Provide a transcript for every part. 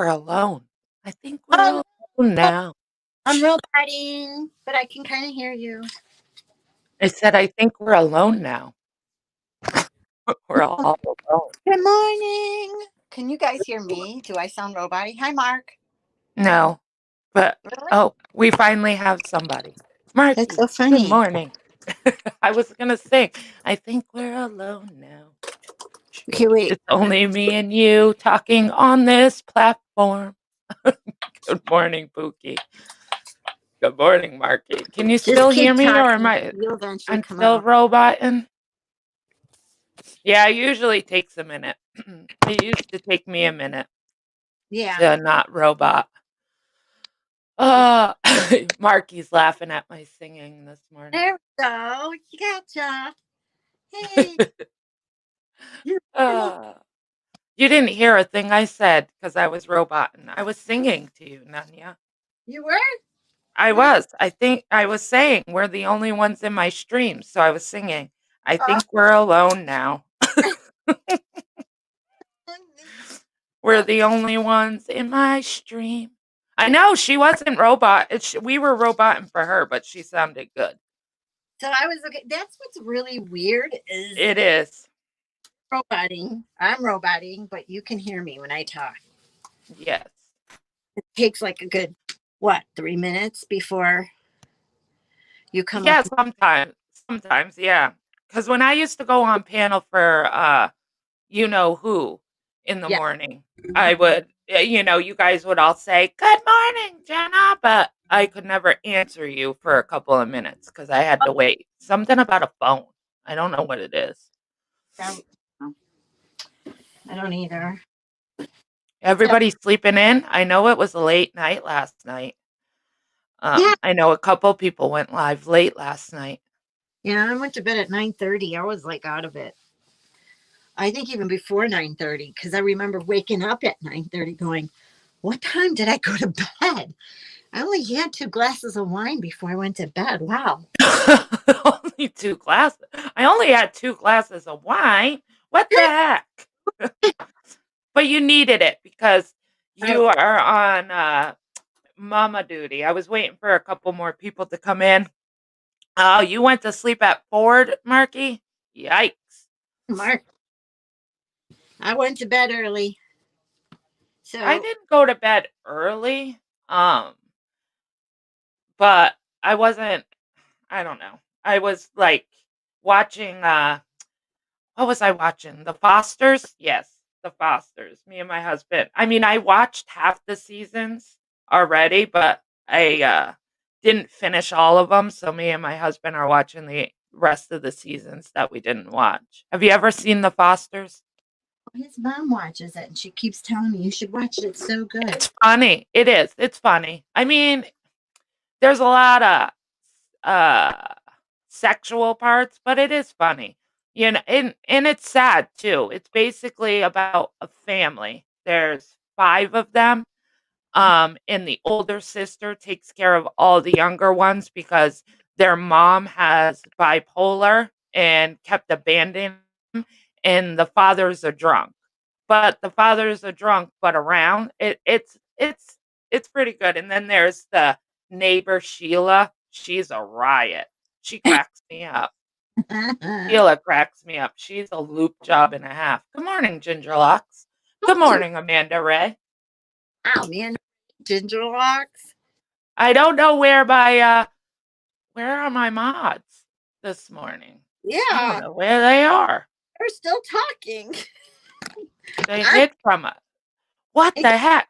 we're alone. I think we're Oh, alone no, now. I'm roboting, but I can kind of hear you. I said, I think we're alone now. We're all alone. Good morning. Can you guys hear me? Do I sound roboty? Hi, Mark. No, but Really? oh, we finally have somebody. That's Marky, so good funny. morning. I was gonna sing. I think we're alone now. Okay, wait. It's only me and you talking on this platform. Good morning, Pookie. Good morning, Marky. Can you Just still hear keep me, or am talking. I? You'll eventually I'm come still out. roboting. Yeah, it usually takes a minute. It used to take me a minute Yeah. to not robot. Yeah. Uh, Marky's laughing at my singing this morning. There we go. You gotcha. Hey, you're normal. Uh, you didn't hear a thing I said because I was roboting. I was singing to you, Nanya. You were? I What? was. I think I was saying we're the only ones in my stream, so I was singing. I Oh, think we're alone now. We're oh, the only ones in my stream. I know she wasn't robot. We were roboting for her, but she sounded good. so I was looking. That's what's really weird is It is. roboting. I'm roboting, but you can hear me when I talk. Yes. It takes like a good, what, 3 minutes before you come up. Yeah, sometimes. Sometimes, yeah. Because when I used to go on panel for you know who in the Yeah. morning, I would, you guys would all say, "Good morning, Jenna," but I could never answer you for a couple of minutes because I had to wait. Something about a phone. I don't know what it is. I don't either. So, Everybody's sleeping in. I know it was a late night last night. yeah. I know a couple people went live late last night. Yeah, I went to bed at 9:30. I was like out of it. I think even before 9:30, because I remember waking up at 9:30 going, what time did I go to bed? I only had 2 glasses of wine before I went to bed. Wow. Only 2 glasses. I only had 2 glasses of wine. What the heck? But you needed it because I, you are on, mama duty. I was waiting for a couple more people to come in. Oh, you went to sleep at Ford, Marky? Yikes. Mark, I went to bed early. I So, didn't go to bed early, um, but I wasn't I don't know. I was, like, watching, what was I watching? The Fosters? Yes, The Fosters, me and my husband. I mean, I watched half the seasons already, but I, didn't finish all of them, so me and my husband are watching the rest of the seasons that we didn't watch. Have you ever seen The Fosters? his mom watches it and she keeps telling me you should watch it. It's so good. It's funny. It is. It's funny. I mean, there's a lot of, uh, sexual parts, but it is funny. And it's sad too. It's basically about a family. There's 5 of them, and the older sister takes care of all the younger ones because their mom has bipolar and kept abandoning them, and the father's a drunk. But the father's a drunk, but around it's pretty good. And then there's the neighbor Sheila. She's a riot. She cracks me up. Oh, Sheila cracks me up. She's a loop job and a half. Good morning, Gingerlocks. Good morning, Amanda Ray. man. Ginger locks. I don't know where are my mods this morning? I don't Yeah, know where they are. they're still talking. They I, hid from us. What I, the heck?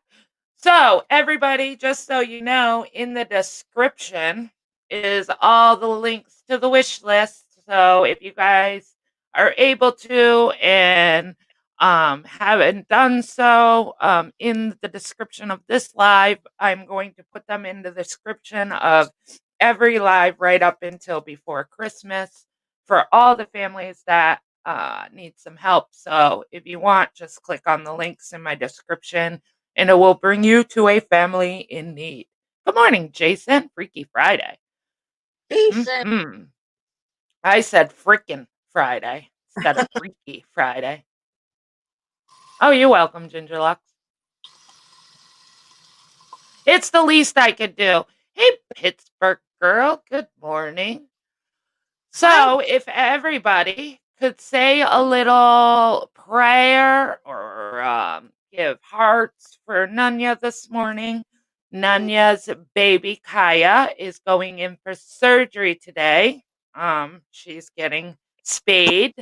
So, everybody, just so you know, in the description is all the links to the wish list. So, if you guys are able to and haven't done so, in the description of this live, I'm going to put them in the description of every live right up until before Christmas for all the families that need some help. So, if you want, just click on the links in my description and it will bring you to a family in need. Good morning, Jason. Freaky Friday. Jason. Mhm. I said frickin' Friday instead of Freaky Friday. Oh, you're welcome, Gingerlux. It's the least I could do. Hey, Pittsburgh girl, good morning. Hi. So, if everybody could say a little prayer or give hearts for Nunya this morning. Nunya's baby Kaya is going in for surgery today. She's getting spayed.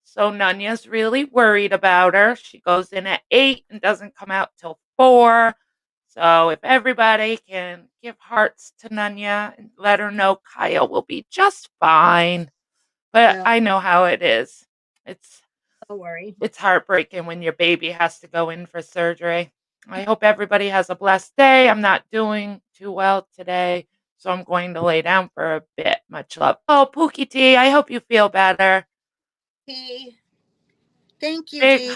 So Nunya's really worried about her. She goes in at 8 and doesn't come out till 4. So if everybody can give hearts to Nunya and let her know Kaya will be just fine. But Yeah, I know how it is. It's don't worry. it's heartbreaking when your baby has to go in for surgery. I hope everybody has a blessed day. I'm not doing too well today, so I'm going to lay down for a bit. Much love. Oh, Pookie T, I hope you feel better. Hey, thank you, Big, G.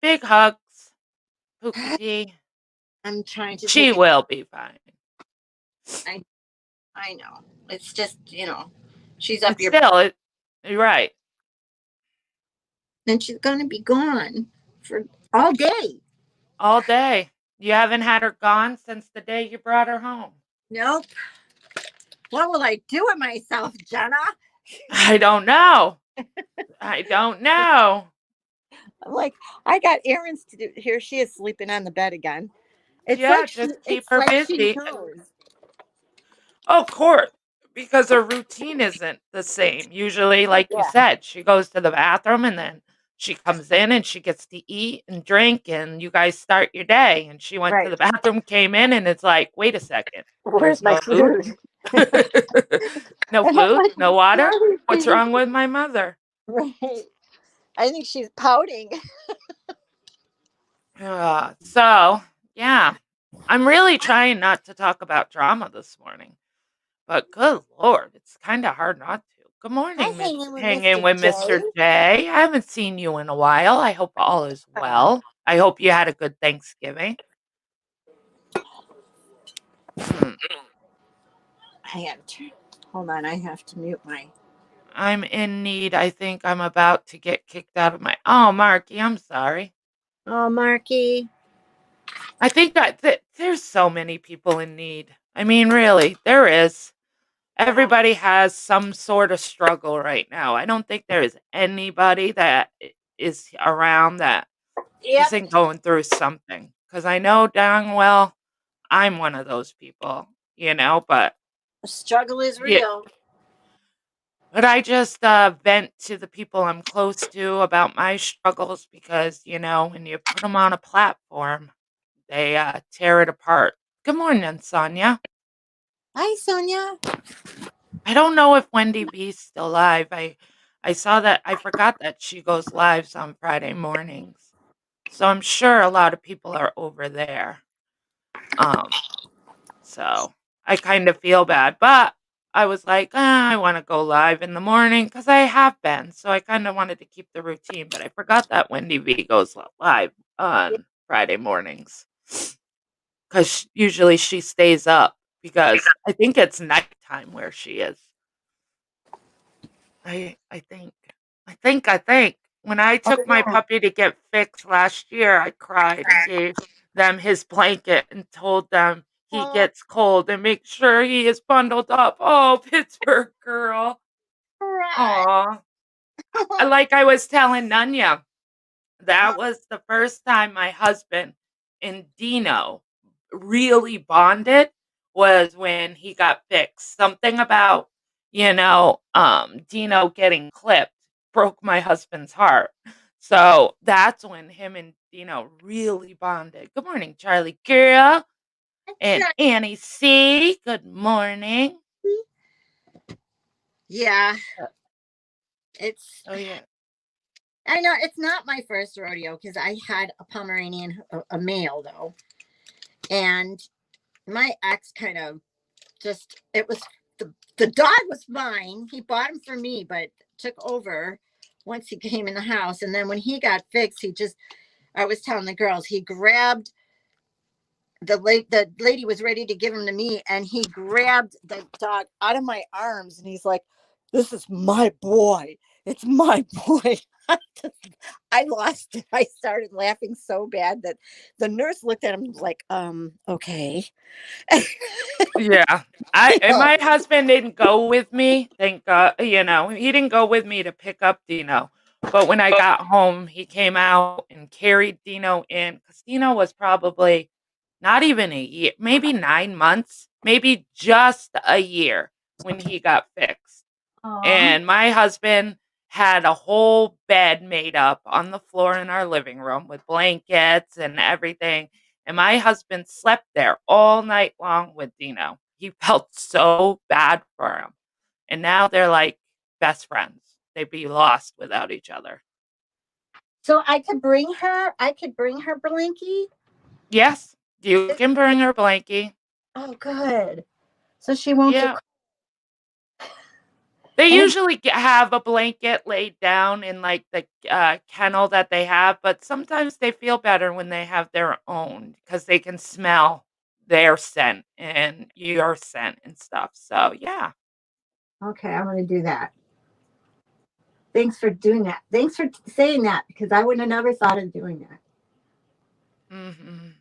big hugs, Pookie T. I'm trying to She take a. will be fine. I I know. It's just she's up It's your. still, you're right, Then she's gonna be gone for all day. all day. You haven't had her gone since the day you brought her home. Nope. What will I do with myself, Jenna? I don't know. I don't know. I'm like, I got errands to do. Here she is sleeping on the bed again. It's Yeah, like just keep it's her like she busy. knows. Of course, because her routine isn't the same. Usually, like you Yeah. said, she goes to the bathroom and then she comes in and she gets to eat and drink, and you guys start your day. And she went to Right. the bathroom, came in, and it's like, wait a second, Where's there's my no food, food? no And I'm food, like, no water. Mommy, What's did wrong with my mother? right. I think she's pouting. So, yeah, I'm really trying not to talk about drama this morning. But good lord, it's kinda hard not to. Good I'm morning, Miss hanging with hanging Mr. with J. Mr. J. I haven't seen you in a while. I hope all is Uh, well. I hope you had a good Thanksgiving. Hmm. I have to hold on. I have to mute my. I'm in need. I think I'm about to get kicked out of my Oh, Marky, I'm sorry. Oh, Marky. I think that there's so many people in need. I mean, really, there is. Yeah. Everybody has some sort of struggle right now. I don't think there is anybody that is around that Yep. isn't going through something, because I know dang well I'm one of those people, but The struggle is yeah, real. but I just vent to the people I'm close to about my struggles because, when you put them on a platform, they tear it apart. Good morning, Sonia. Hi, Sonia. I don't know if Wendy B's still live. I saw that I forgot that she goes lives on Friday mornings. So I'm sure a lot of people are over there. Um So, I kind of feel bad, but I was like, I wanna go live in the morning because I have been, so I kinda wanted to keep the routine, but I forgot that Wendy V goes live Yeah. on Friday mornings because usually she stays up because I think it's nighttime where she is. I think. I think. When I Oh, took my yeah. puppy to get fixed last year, I cried and gave them his blanket and told them he Oh, gets cold and make sure he is bundled up. Oh, Pittsburgh girl. right. Aw. Like I was telling Nunya, that was the first time my husband and Dino really bonded was when he got fixed. Something about, Dino getting clipped broke my husband's heart. So that's when him and Dino really bonded. Good morning, Charlie girl and Annie C. Good morning. Yeah, Uh, it's. Oh yeah. I know it's not my first rodeo because I had a Pomeranian, a male though, and my ex kind of just it was the dog was fine. He bought him for me, but took over once he came in the house. And then when he got fixed, he just I was telling the girls he grabbed the lady was ready to give him to me, and he grabbed the dog out of my arms, and he's like, "This is my boy. It's my boy." I lost it. I started laughing so bad that the nurse looked at him like, okay. Yeah. I and my husband didn't go with me, thank God, he didn't go with me to pick up Dino, but when I got home, he came out and carried Dino in, 'cause Dino was probably not even a year, maybe 9 months, maybe just a year when he got fixed. Aw. And my husband had a whole bed made up on the floor in our living room with blankets and everything. And my husband slept there all night long with Dino. He felt so bad for him. And now they're like best friends. They'd be lost without each other. So I could bring her Blinky. Yes, you can bring her blankie. Oh, good. So she won't get Yeah. They and usually have a blanket laid down in, like, the, kennel that they have, but sometimes they feel better when they have their own because they can smell their scent and your scent and stuff, so, yeah. okay, I'm gonna do that. Thanks for doing that. Thanks for saying that because I would have never thought of doing that. Mhm.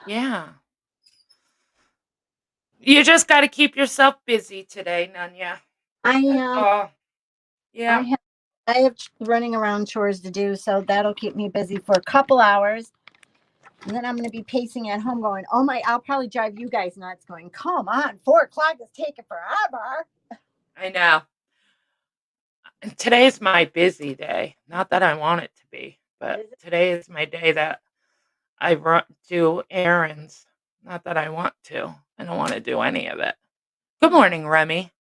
Yeah. You just gotta keep yourself busy today, Nunya. I That's am. all. I Yeah. have. I have running around chores to do, so that'll keep me busy for a couple hours. And then I'm going to be pacing at home, going, "Oh my!" I'll probably drive you guys nuts, going, "Come on, 4 o'clock is taking forever." I know. And today's my busy day, not that I want it to be, but Is it? today is my day that I do errands. Not that I want to. I don't want to do any of it. Good Oh, morning, Remy.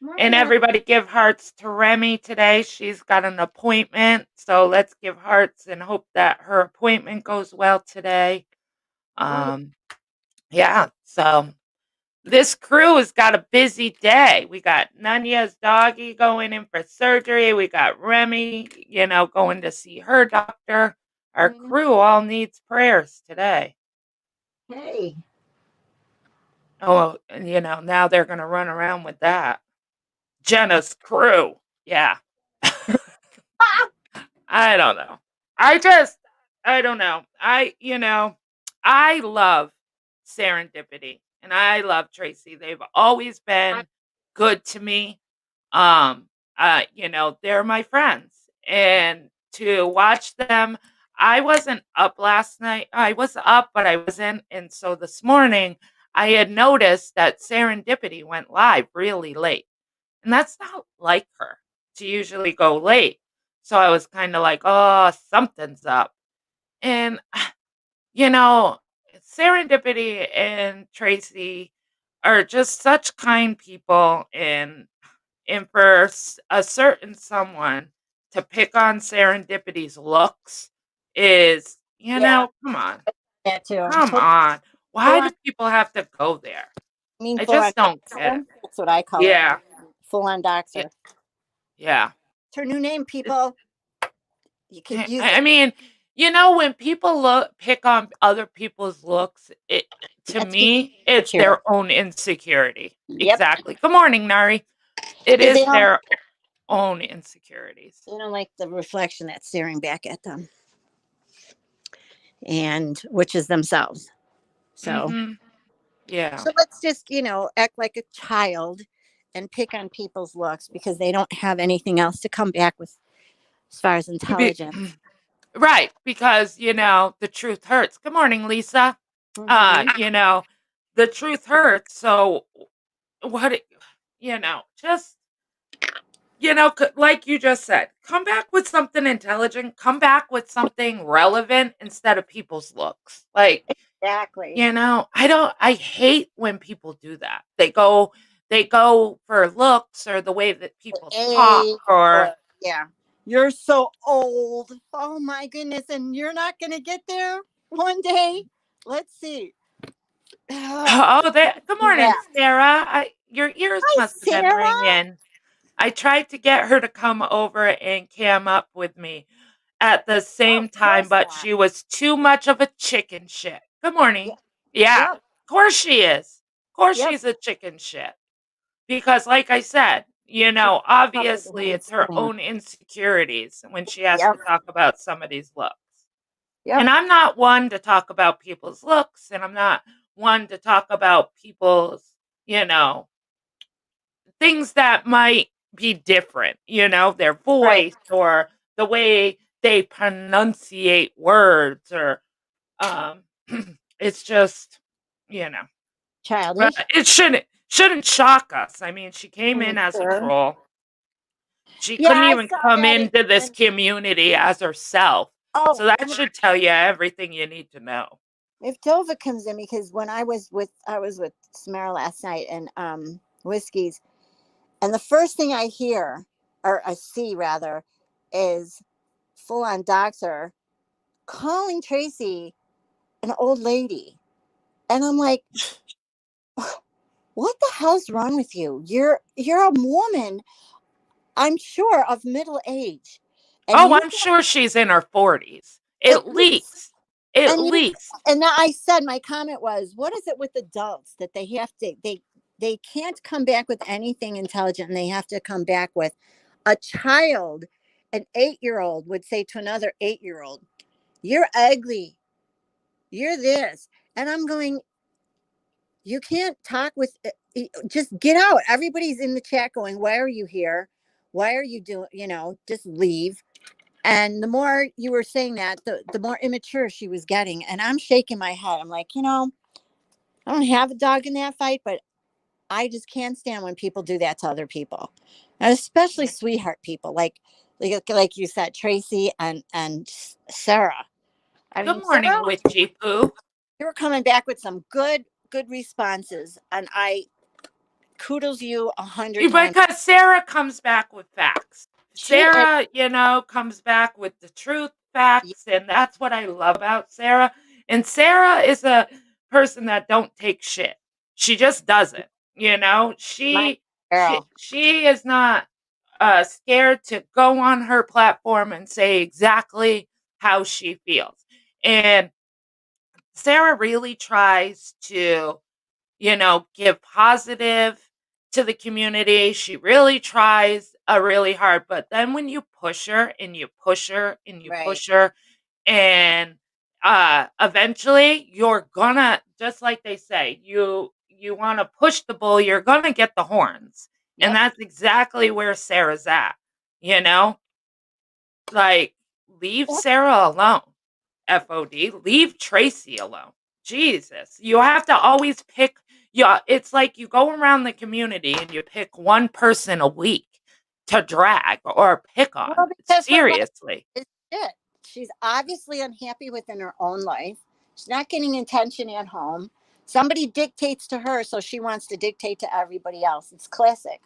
And morning. everybody give hearts to Remy today. She's got an appointment. So let's give hearts and hope that her appointment goes well today. Oh, yeah. Um, yeah. So this crew has got a busy day. We got Nanya's doggy going in for surgery. We got Remy, going to see her doctor. Our I know. crew all needs prayers today. Hey. Oh, and now they're gonna run around with that. Jenna's crew. Yeah. I don't know. I don't know. I love Serendipity and I love Tracy. They've always I, been good to me. Um, they're my friends. And to watch them, I wasn't up last night. I was up, but I wasn't. And so this morning, I had noticed that Serendipity went live really late. And that's not like her to usually go late. So I was kind of like, oh, something's up. And, you know, Serendipity and Tracy are just such kind people. And for a certain someone to pick on Serendipity's looks is, yeah, come on. that too. Come on. Full Why on. do people have to go there? I Full on just don't get it. doxer. That's what I call it. Yeah. Full on Yeah. doxer. Yeah. It's her new name, It's people. You could use I it. mean, when people pick on other people's looks, to That's being me, it's insecure. their own insecurity. Yep. Exactly. Good morning, Nari. It Because is their own insecurities. they don't like the reflection that's staring back at them, and which is themselves. So, Mhm. Yeah. so let's just act like a child and pick on people's looks because they don't have anything else to come back with as far as Be- intelligence. right, because the truth hurts. Good morning, Lisa. Hmm. The truth hurts. So what just like you just said, come back with something intelligent, come back with something relevant instead of people's looks. Like, Exactly. I hate when people do that. They go for looks or the way that people talk Age or or yeah. You're so old. Oh my goodness. And you're not gonna get there one day. Let's see. Ugh, oh, good morning, yeah. Sarah. Your ears Hi, must have been Sarah. ringing. I tried to get her to come over and cam up with me at the Oh, same of time, course but not. she was too much of a chicken shit. Good Yeah. morning. Yeah, Yep. of course she is. Of course Yep. she's a chicken shit. Because like I said, Cover the Obviously it's her handstand. own insecurities when she has Yep. to talk about somebody's looks. Yep. And I'm not one to talk about people's looks, and I'm not one to talk about people's, you know, things that might be different, their Right. voice or the way they pronunciate words or um it's just, you know, but Childish. it shouldn't shock us. I mean, she came in as a Sure. troll. She Yeah, couldn't I even saw come that. into this And community as herself. So oh, that should tell you everything you need to know. if Dova comes in, because when I was with Samara last night and whiskeys, and the first thing I hear, or I see rather, is full on doctor calling Tracy an old lady. And I'm like, what the hell's wrong with you? You're a woman, I'm sure, of middle age. And Oh, you I'm sure she's in her 40s. at At least least. At and you least. and I said, my comment was, what is it with adults that they can't come back with anything intelligent, and they have to come back with a child. An 8-year old would say to another 8-year old, you're ugly, you're this. And I'm going, you can't talk with just get out. Everybody's in the chat going, why are you here? Why are you doing, just leave. And the more you were saying that, the more immature she was getting. And I'm shaking my head. I'm like, I don't have a dog in that fight, but I just can't stand when people do that to other people, and especially sweetheart people like you said, Tracy and Sarah. I Good mean, morning, Sarah, witchy poo. you were coming back with some good responses, and I kudos you 100 times. Because Sarah comes back with facts. She is. Sarah, comes back with the truth facts, and that's what I love about Sarah. And Sarah is a person that don't take shit. She just doesn't. My She girl. she is not scared to go on her platform and say exactly how she feels. And Sarah really tries to give positive to the community. She really tries really hard. But then when you push her and you push her and you Right. push her, and eventually you're gonna, just like they say, you want to push the bull, you're gonna get the horns. And Yep. that's exactly where Sarah's at, you know? Like, leave Sarah alone. FOD, leave Tracy alone. Jesus. You have to always pick. Yeah, it's like you go around the community and you pick one person a week to drag or pick on. Well, because her life Seriously. is shit. She's obviously unhappy within her own life. She's not getting attention at home. Somebody dictates to her, so she wants to dictate to everybody else. It's classic.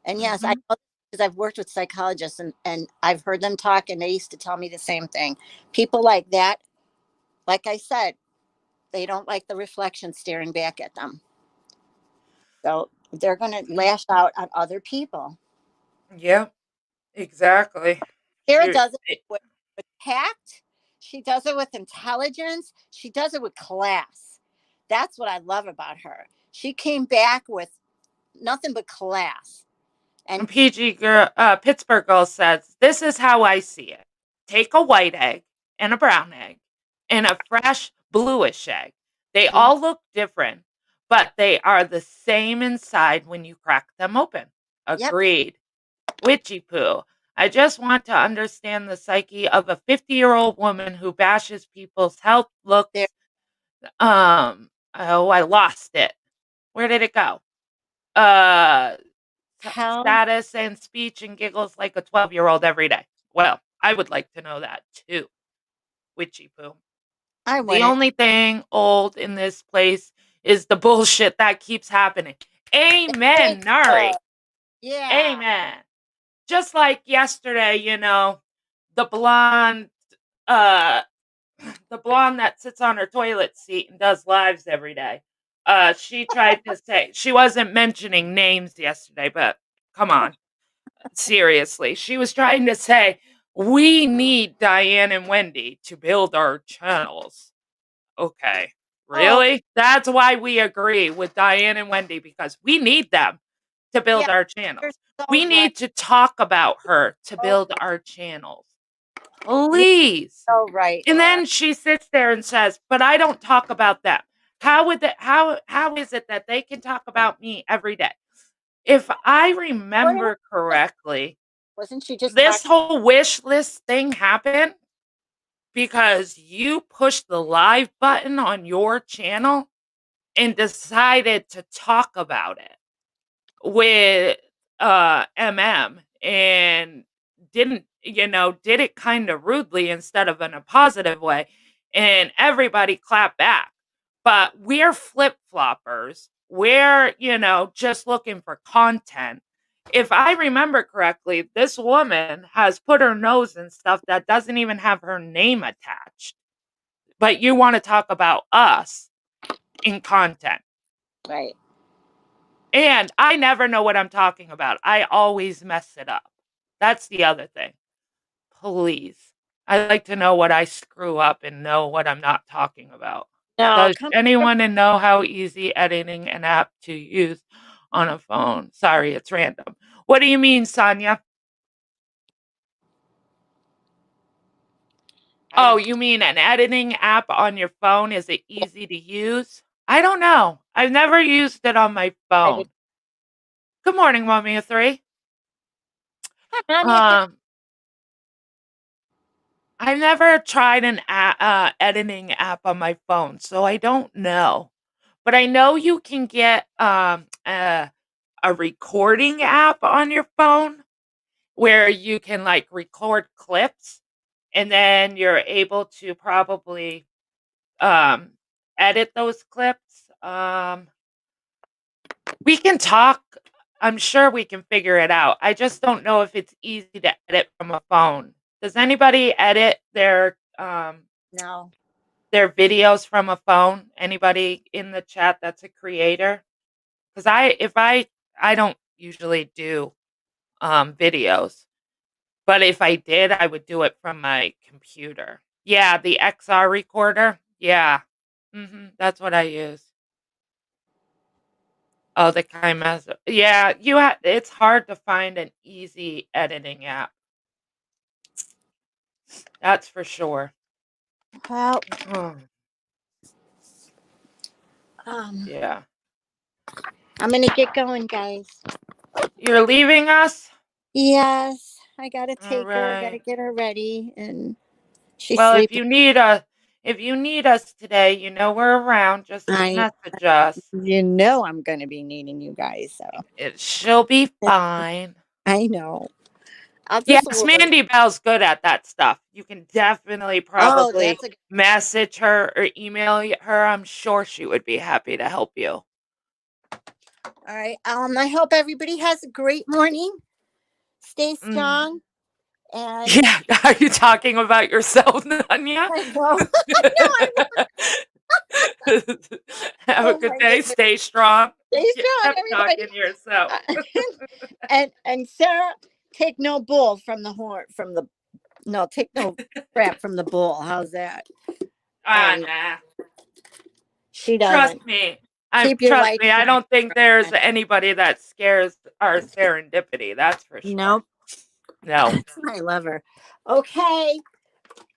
And yes, I Mhm. know, because I've worked with psychologists, and I've heard them talk, and they used to tell me the same thing. People like that, like I said, they don't like the reflection staring back at them. So they're going to lash out on other people. Yep, exactly. Sarah Shoot. does it with tact. She does it with intelligence. She does it with class. That's what I love about her. She came back with nothing but class. And And PG girl, Pittsburgh girl says, "This is how I see it. Take a white egg and a brown egg and a fresh bluish egg. They all look different, but they are the same inside when you crack them open." yep, Agreed. Witchy poo. I just want to understand the psyche of a 50-year-old woman who bashes people's health, there. looks. Oh, I lost it. Where did it go? Uh, Hell, Status and speech and giggles like a 12-year-old every day. Well, I would like to know that too, witchy poo. I The wouldn't. only thing old in this place is the bullshit that keeps happening. Thank Amen, you. Nari. Yeah. Amen. Just like yesterday, the blonde, uh, the blonde that sits on her toilet seat and does lives every day. She tried to say, she wasn't mentioning names yesterday, but come on. Seriously, she was trying to say, "We need Diane and Wendy to build our channels." Okay. Oh, Really? That's why we agree with Diane and Wendy, because we need them. to build Yeah, our you're channels. so We right. need to talk about her to Oh, build our channels. you're Please. so right, And Laura. then she sits there and says, "But I don't talk about them." How is it that they can talk about me every day? If I What else remember correctly, wasn't she just this talking? whole wish list thing happened because you pushed the live button on your channel and decided to talk about it with MM and did it kind of rudely instead of in a positive way, and everybody clapped back. But we're flip-floppers. We're, just looking for content. If I remember correctly, this woman has put her nose in stuff that doesn't even have her name attached. But you want to talk about us in content. Right. And I never know what I'm talking about. I always mess it up. That's the other thing. Please. I like to know what I screw up and know what I'm not talking about. No, Does come anyone know how easy editing an app to use on a phone? Sorry, it's random. What do you mean, Sonia? Oh, you mean an editing app on your phone? Is it easy to use? I don't know. I've never used it on my I did. phone. Good morning, Mommy of Three. Anya, Um, I've never tried an editing app on my phone, so I don't know. But I know you can get a recording app on your phone where you can like record clips and then you're able to probably um, edit those clips. We can talk. I'm sure we can figure it out. I just don't know if it's easy to edit from a phone. Does anybody edit no. their videos from a phone? Anybody in the chat that's a creator? Because I don't usually do videos, but if I did, I would do it from my computer. Yeah, the XR recorder. Yeah, that's what I use. Oh, the KineMaster. Yeah, it's hard to find an easy editing app. That's for sure. Well, Oh, um, yeah. I'm gonna get going, guys. You're leaving us? Yes, I gotta All take her. I gotta right. get her ready, and she's Well, sleeping. if you need us today, we're around. Just I, message us. I'm gonna be needing you guys. So She'll be fine. I know. I'll just Yes, worry. Mandy Bell's good at that stuff. You can definitely Oh, probably that's a. message her or email her. I'm sure she would be happy to help you. All right. I hope everybody has a great morning. Stay Mm. strong, and Yeah, are you talking about yourself, Nanya? I know. I know. I know. Have a Oh good my day. goodness. Stay strong. Stay You strong, kept everybody. talking to yourself. And Sarah, take no bull from the horn from the no, take no crap from the bull. How's that? And Nah. she Trust doesn't. me. Keep your Trust light me. I shining. don't think there's anybody that scares our serendipity. That's for sure. Nope. No. I love her. Okay.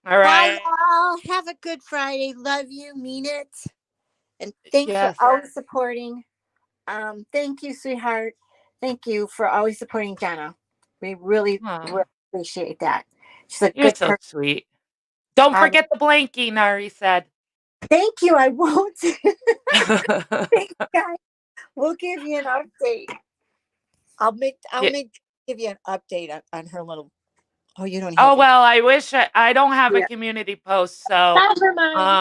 All Bye, right. y'all. Have a good Friday. Love you. Mean it. And thanks for Yes. always supporting. Thank you, sweetheart. Thank you for always supporting Jenna. We really, Aw, really appreciate that. She's a you're good so person. sweet. Don't Um, forget the blankie, Nari said. thank you. I won't. Thanks, guys. We'll give you an update. I'll Yeah. make give you an update on her little. Oh, you don't Oh, have it. well, I wish I don't have a Yeah. community post, so, Never mind.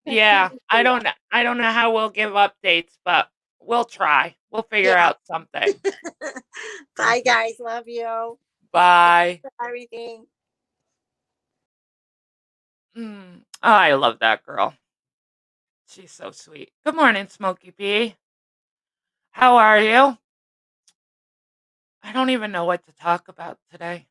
That's yeah, easy for you. I don't know how we'll give updates, but we'll try. We'll figure Yeah. out something. Bye, guys. Love you. Bye. Everything. Oh, I love that girl. She's so sweet. Good morning, Smokey P. How are you? I don't even know what to talk about today.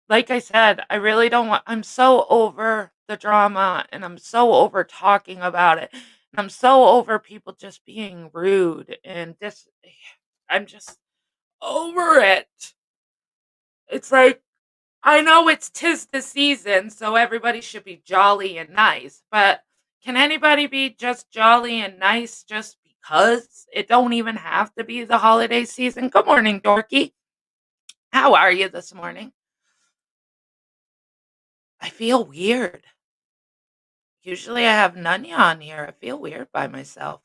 Like I said, I really don't want I'm so over the drama and I'm so over talking about it. And I'm so over people just being rude and I'm just over it. It's like, I know it's 'tis the season, so everybody should be jolly and nice, but can anybody be just jolly and nice just because? It don't even have to be the holiday season. Good morning, Dorky. How are you this morning? I feel weird. Usually I have Nunya on here. I feel weird by myself.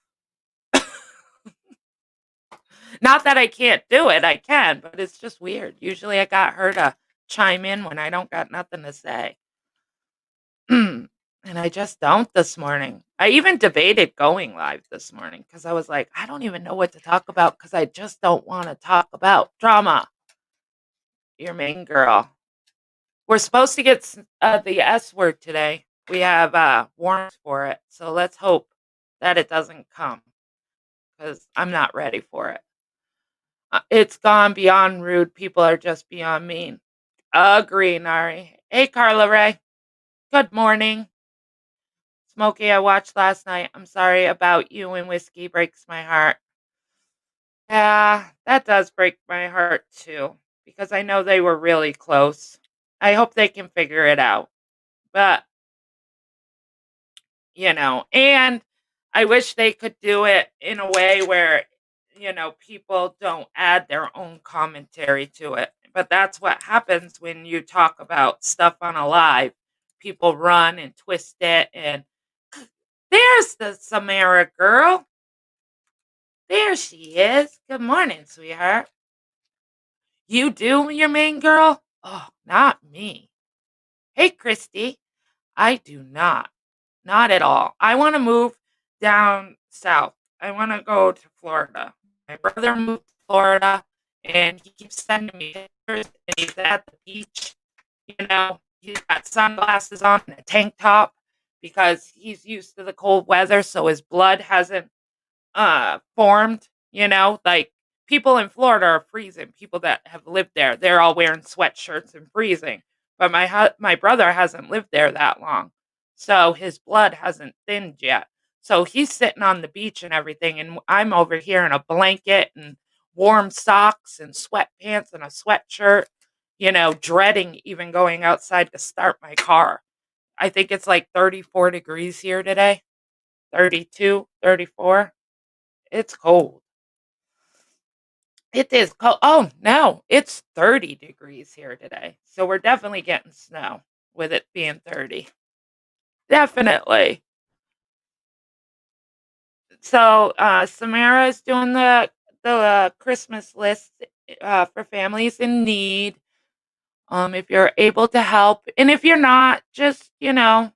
Not that I can't do it, I can, but it's just weird. Usually I got her to chime in when I don't got nothing to say. And I just don't this morning. I even debated going live this morning because I was like, I don't even know what to talk about because I just don't want to talk about drama. Your main girl. We're supposed to get the S word today. We have warrants for it. So let's hope that it doesn't come because I'm not ready for it. It's gone beyond rude. People are just beyond mean. Agree, Nari. Hey, Carla Ray. Good morning. Smokey, I watched last night. I'm sorry about you and whiskey. Breaks my heart. Yeah, that does break my heart too, because I know they were really close. I hope they can figure it out. But, and I wish they could do it in a way where, people don't add their own commentary to it. But that's what happens when you talk about stuff on a live. People run and twist it, and there's the Samara girl. There she is. Good morning, sweetheart. You do, your main girl? Oh, not me. Hey, Christy. I do not. Not at all. I want to move down south. I want to go to Florida. My brother moved to Florida and he keeps sending me pictures and he's at the beach. He's got sunglasses on and a tank top because he's used to the cold weather, so his blood hasn't formed, like people in Florida are freezing. People that have lived there, they're all wearing sweatshirts and freezing. But my brother hasn't lived there that long. So his blood hasn't thinned yet. So he's sitting on the beach and everything and I'm over here in a blanket and warm socks and sweatpants and a sweatshirt, dreading even going outside to start my car. I think it's like 34 degrees here today. 32, 34. It's cold. It is cold. Oh, no, it's 30 degrees here today. So we're definitely getting snow with it being 30. Definitely. So Samara is doing the Christmas list for families in need. If you're able to help, and if you're not, just uh,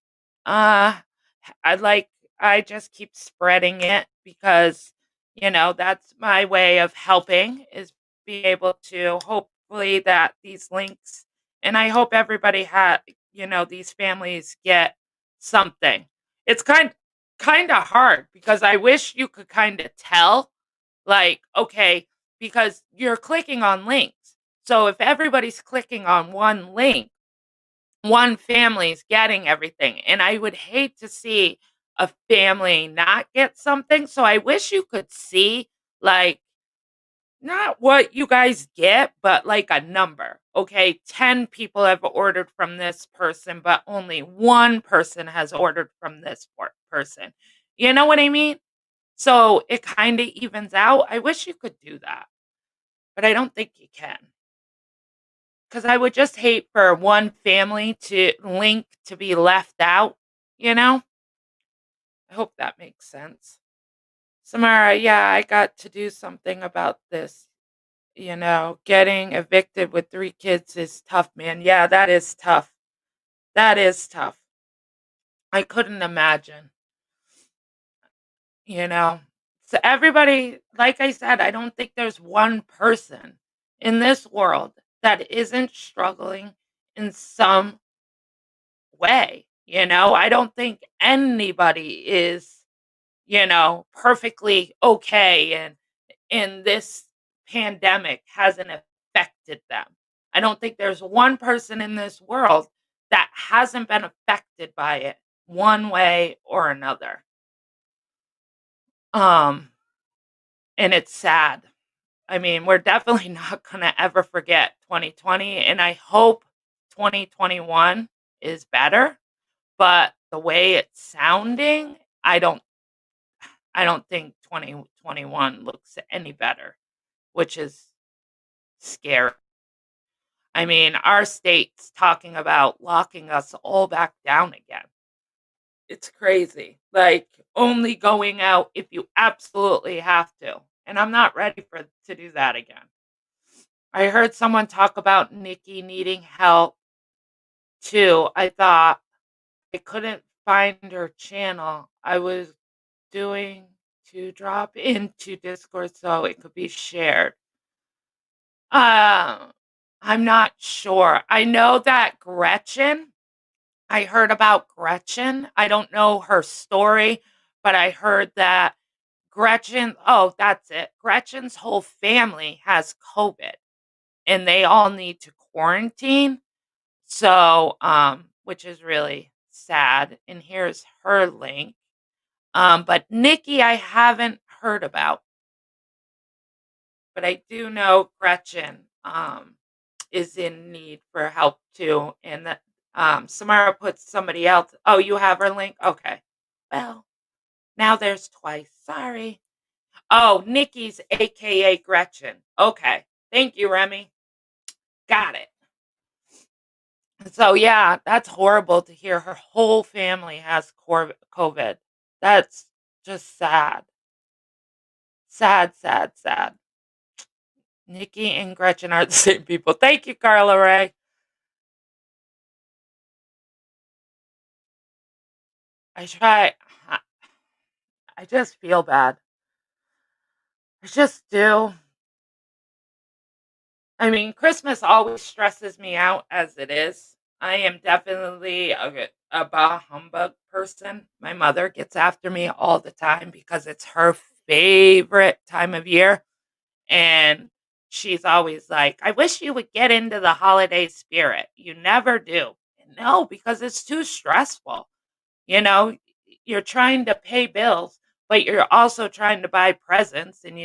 I like I just keep spreading it because that's my way of helping is be able to hopefully that these links, and I hope everybody had these families get something. It's kind of hard because I wish you could kind of tell, like, okay, because you're clicking on links. So if everybody's clicking on one link, one family's getting everything. And I would hate to see a family not get something. So I wish you could see, like, not what you guys get, but like a number. Okay, 10 people have ordered from this person, but only one person has ordered from this person. You know what I mean? So it kind of evens out. I wish you could do that, but I don't think you can. Because I would just hate for one family to link to be left out, you know? I hope that makes sense. Samara, yeah, I got to do something about this. Getting evicted with 3 kids is tough, man. Yeah, that is tough. That is tough. I couldn't imagine, you know? So everybody, like I said, I don't think there's one person in this world that isn't struggling in some way. I don't think anybody is, perfectly okay and this pandemic hasn't affected them. I don't think there's one person in this world that hasn't been affected by it one way or another. Um and it's sad. I mean, we're definitely not gonna ever forget 2020, and I hope 2021 is better, but the way it's sounding, I don't I don't think 2021 looks any better, which is scary. I mean, our state's talking about locking us all back down again. It's crazy. Like, only going out if you absolutely have to, and I'm not ready for to do that again. I heard someone talk about Nikki needing help too. I thought I couldn't find her channel. I was doing to drop into Discord so it could be shared. Um, I'm not sure. I know that Gretchen, I heard about Gretchen. I don't know her story, but I heard that that's it. Gretchen's whole family has COVID and they all need to quarantine. So, which is really sad. And here's her link. But Nikki, I haven't heard about, but I do know Gretchen is in need for help too. And that Samara puts somebody else. Oh, you have her link? Okay. Well, now there's twice. Sorry. Oh, Nikki's AKA Gretchen. Okay. Thank you, Remy. Got it. So yeah, that's horrible to hear her whole family has COVID. That's just sad. Sad, sad, sad. Nikki and Gretchen are the same people. Thank you, Carla Ray. I try. I I just feel bad. I just do. I mean, Christmas always stresses me out as it is. I am definitely a bah humbug person. My mother gets after me all the time because it's her favorite time of year. And she's always like, I wish you would get into the holiday spirit. You never do. No, because it's too stressful. You know, you're trying to pay bills, but you're also trying to buy presents and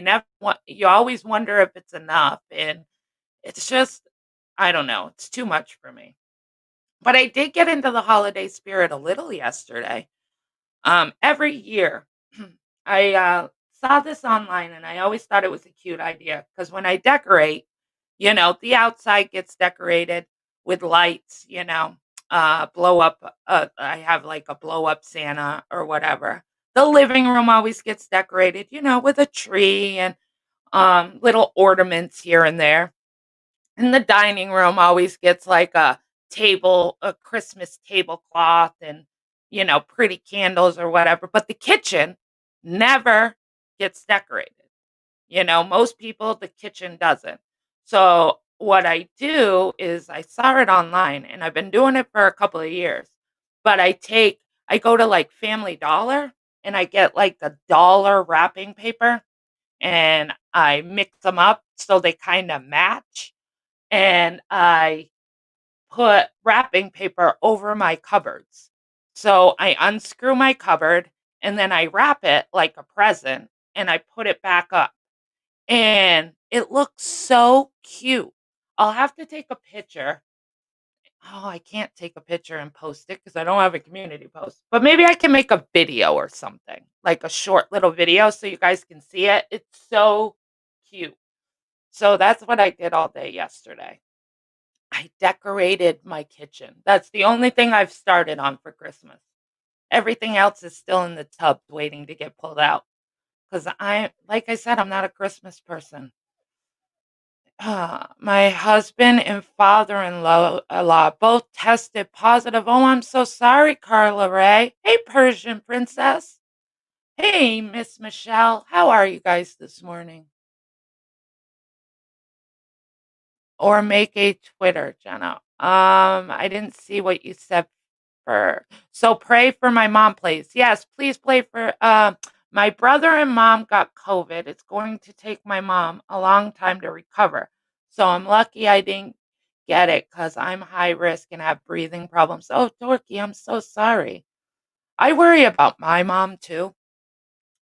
you always wonder if it's enough. And it's just, I don't know, it's too much for me. But I did get into the holiday spirit a little yesterday. Every year, I saw this online and I always thought it was a cute idea because when I decorate, the outside gets decorated with lights, blow up. I have like a blow up Santa or whatever. The living room always gets decorated, with a tree and little ornaments here and there. And the dining room always gets like a Christmas tablecloth and, pretty candles or whatever. But the kitchen never gets decorated. Most people, the kitchen doesn't. So what I do is I saw it online and I've been doing it for a couple of years. But I go to like Family Dollar and I get like the dollar wrapping paper and I mix them up so they kind of match and I put wrapping paper over my cupboards. So I unscrew my cupboard and then I wrap it like a present and I put it back up. And it looks so cute. I'll have to take a picture. Oh, I can't take a picture and post it because I don't have a community post. But maybe I can make a video or something, like a short little video so you guys can see it. It's so cute. So that's what I did all day yesterday. I decorated my kitchen. That's the only thing I've started on for Christmas. Everything else is still in the tub waiting to get pulled out. Because like I said, I'm not a Christmas person. My husband and father-in-law both tested positive. Oh, I'm so sorry, Carla Ray. Hey, Persian princess. Hey, Miss Michelle. How are you guys this morning? Or make a Twitter, Jenna. I didn't see what you said for. So pray for my mom, please. Yes, please pray for. My brother and mom got COVID. It's going to take my mom a long time to recover. So I'm lucky I didn't get it because I'm high risk and have breathing problems. Oh, Dorky, I'm so sorry. I worry about my mom too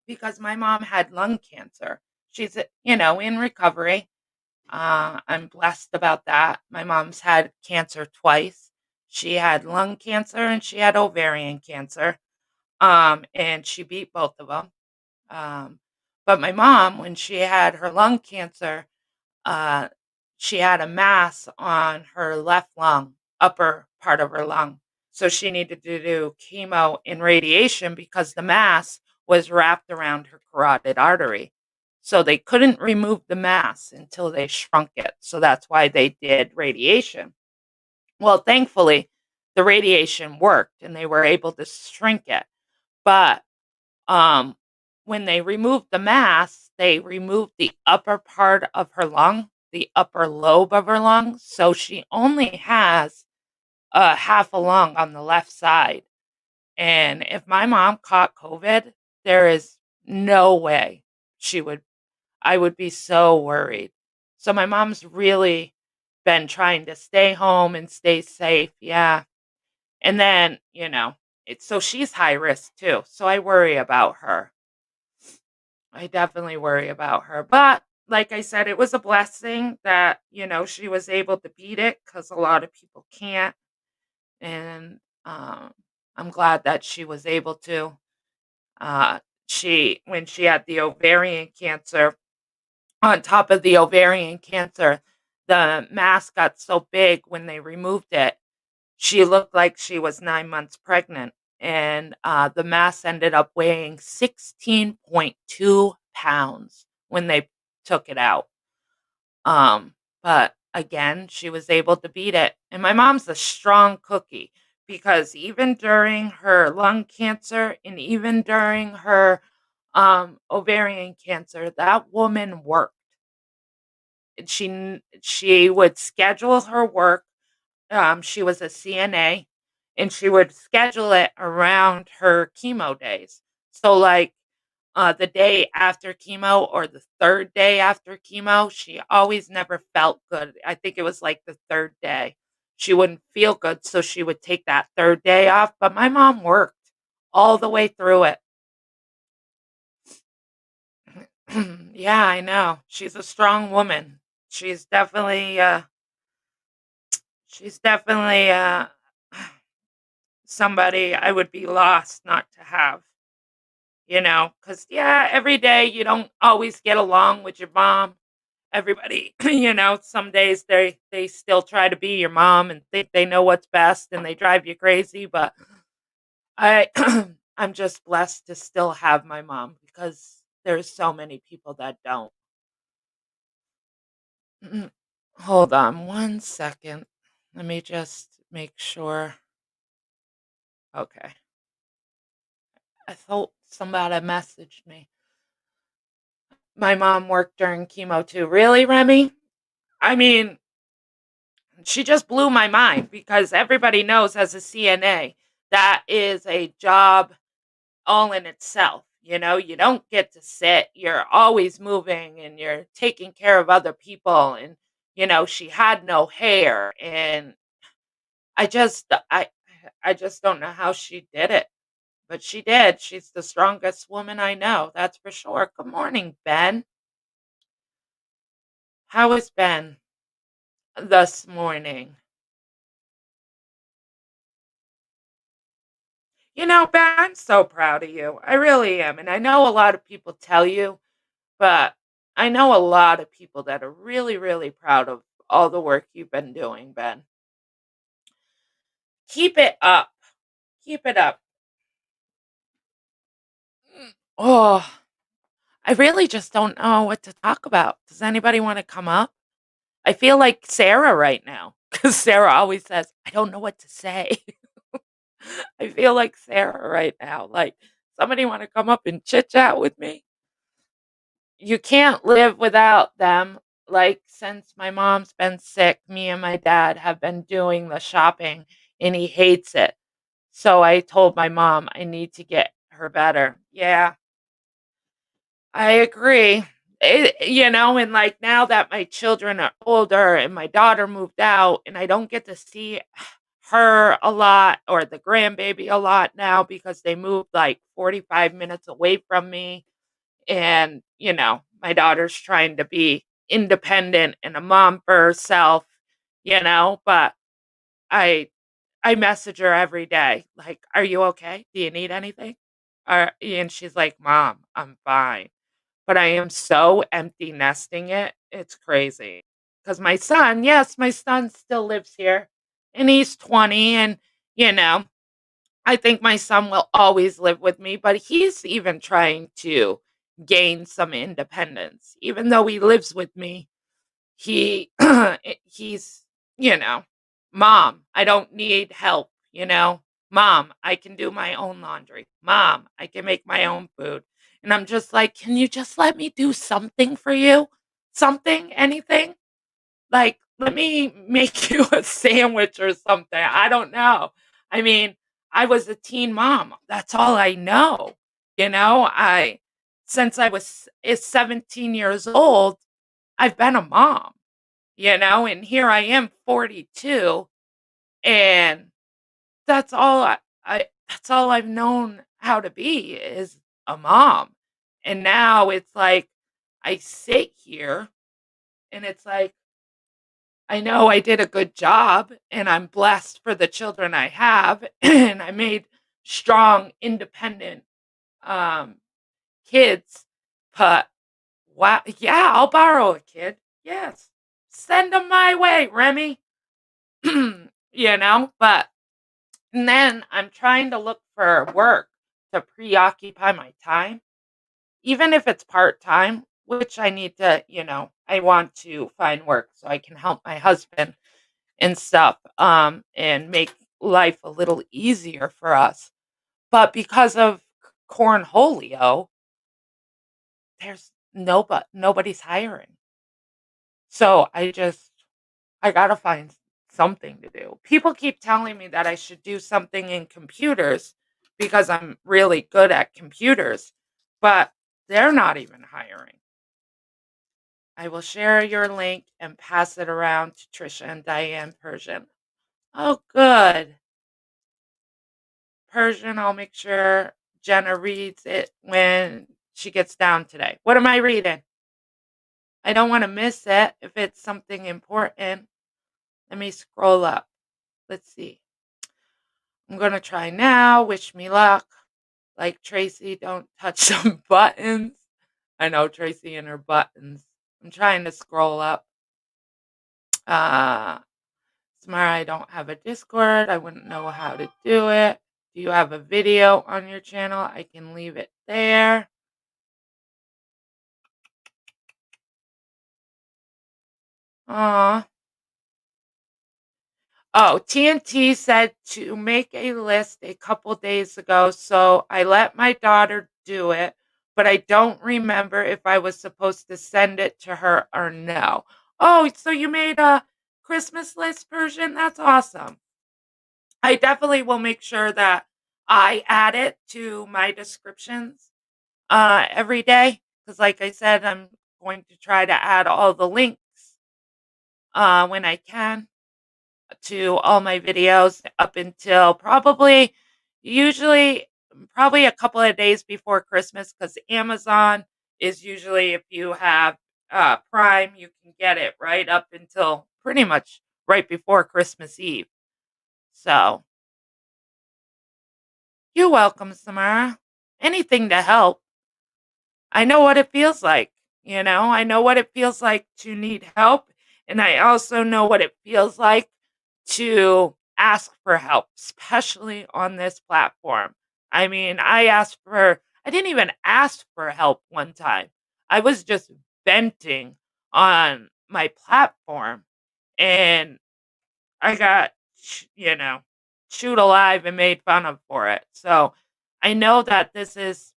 because my mom had lung cancer. She's, in recovery. I'm blessed about that. My mom's had cancer twice. She had lung cancer and she had ovarian cancer. And she beat both of them. Um, but my mom, when she had her lung cancer, uh, she had a mass on her left lung, upper part of her lung. So she needed to do chemo and radiation because the mass was wrapped around her carotid artery. So they couldn't remove the mass until they shrunk it. So that's why they did radiation. Well, thankfully, the radiation worked and they were able to shrink it. But um, when they removed the mass, they removed the upper part of her lung, the upper lobe of her lung, so she only has half a lung on the left side. And if my mom caught COVID, there is no way she would I would be so worried. So my mom's really been trying to stay home and stay safe. Yeah. And then, it's so she's high risk too. So I worry about her. I definitely worry about her. But like I said, it was a blessing that, she was able to beat it because a lot of people can't. And I'm glad that she was able to. When she had the ovarian cancer, on top of the ovarian cancer, the mass got so big when they removed it, she looked like she was 9 months pregnant. And the mass ended up weighing 16.2 pounds when they took it out. Um, but again, she was able to beat it. And my mom's a strong cookie because even during her lung cancer and even during her ovarian cancer, that woman worked. She would schedule her work. She was a CNA, and she would schedule it around her chemo days. So, like, the day after chemo or the 3rd day after chemo, she always never felt good. I think it was, like, the 3rd day. She wouldn't feel good, so she would take that 3rd day off, but my mom worked all the way through it. Yeah, I know. She's a strong woman. She's definitely, uh she's definitely, somebody I would be lost not to have, because yeah, every day you don't always get along with your mom. Everybody, some days they still try to be your mom and think they know what's best and they drive you crazy, but I I'm just blessed to still have my mom because there's so many people that don't. Hold on one second. Let me just make sure. Okay. I thought somebody messaged me. My mom worked during chemo too. Really, Remy? I mean, she just blew my mind because everybody knows as a CNA, that is a job all in itself. You don't get to sit. You're always moving and you're taking care of other people. And, she had no hair. And I just, I, I just don't know how she did it, but she did. She's the strongest woman I know. That's for sure. Good morning, Ben. How is Ben this morning? Ben, I'm so proud of you. I really am. And I know a lot of people tell you, but I know a lot of people that are really, really proud of all the work you've been doing, Ben. Keep it up. Keep it up. Oh, I really just don't know what to talk about. Does anybody want to come up? I feel like Sarah right now because Sarah always says, I don't know what to say. I feel like Sarah right now. Like, somebody want to come up and chit chat with me? You can't live without them. Like, since my mom's been sick, me and my dad have been doing the shopping and he hates it. So I told my mom I need to get her better. Yeah, I agree. And like now that my children are older and my daughter moved out and I don't get to see her a lot or the grandbaby a lot now because they moved like 45 minutes away from me And, my daughter's trying to be independent and a mom for herself, but I I message her every day, like, "Are you okay? Do you need anything?" And she's like, "Mom, I'm fine." But I am so empty nesting it, it's crazy. Because my son still lives here, and he's 20, and, you know, I think my son will always live with me, but he's even trying to gain some independence. Even though he lives with me, he he's, you know, "Mom, I don't need help," you know? "Mom, I can do my own laundry. Mom, I can make my own food." And I'm just like, "Can you just let me do something for you? Something? Anything? Like, let me make you a sandwich or something." I don't know. I mean, I was a teen mom. That's all I know. I since I was 17 years old, I've been a mom, and here I am 42, and that's all I've known how to be is a mom. And now it's like I sit here and it's like I know I did a good job and I'm blessed for the children I have and I made strong, independent um kids. But wow, yeah, I'll borrow a kid. Yes. Send them my way, Remy. But and then I'm trying to look for work to preoccupy my time, even if it's part-time, which I need to, I want to find work so I can help my husband and stuff, and make life a little easier for us. But because of cornholio, there's nobody's hiring. So I gotta find something to do. People keep telling me that I should do something in computers because I'm really good at computers, but they're not even hiring. I will share your link and pass it around to Trisha and Diane Persian. Oh, good. Persian, I'll make sure Jenna reads it when she gets down today. What am I reading? I don't want to miss it if it's something important. Let me scroll up. Let's see. I'm gonna try now. Wish me luck. Like Tracy, don't touch some buttons. I know Tracy and her buttons. I'm trying to scroll up. Uh Samara, I don't have a Discord. I wouldn't know how to do it. Do you have a video on your channel? I can leave it there. Aw. Oh, TNT said to make a list a couple days ago, so I let my daughter do it, but I don't remember if I was supposed to send it to her or no. Oh, so you made a Christmas list version? That's awesome. I definitely will make sure that I add it to my descriptions every day because, like I said, I'm going to try to add all the links when I can to all my videos up until usually probably a couple of days before Christmas because Amazon is usually if you have Prime, you can get it right up until pretty much right before Christmas Eve. So you're welcome, Samara. Anything to help. I know what it feels like. I know what it feels like to need help. And I also know what it feels like to ask for help, especially on this platform. I mean, I didn't even ask for help one time. I was just venting on my platform and I got, chewed alive and made fun of for it. So I know that this is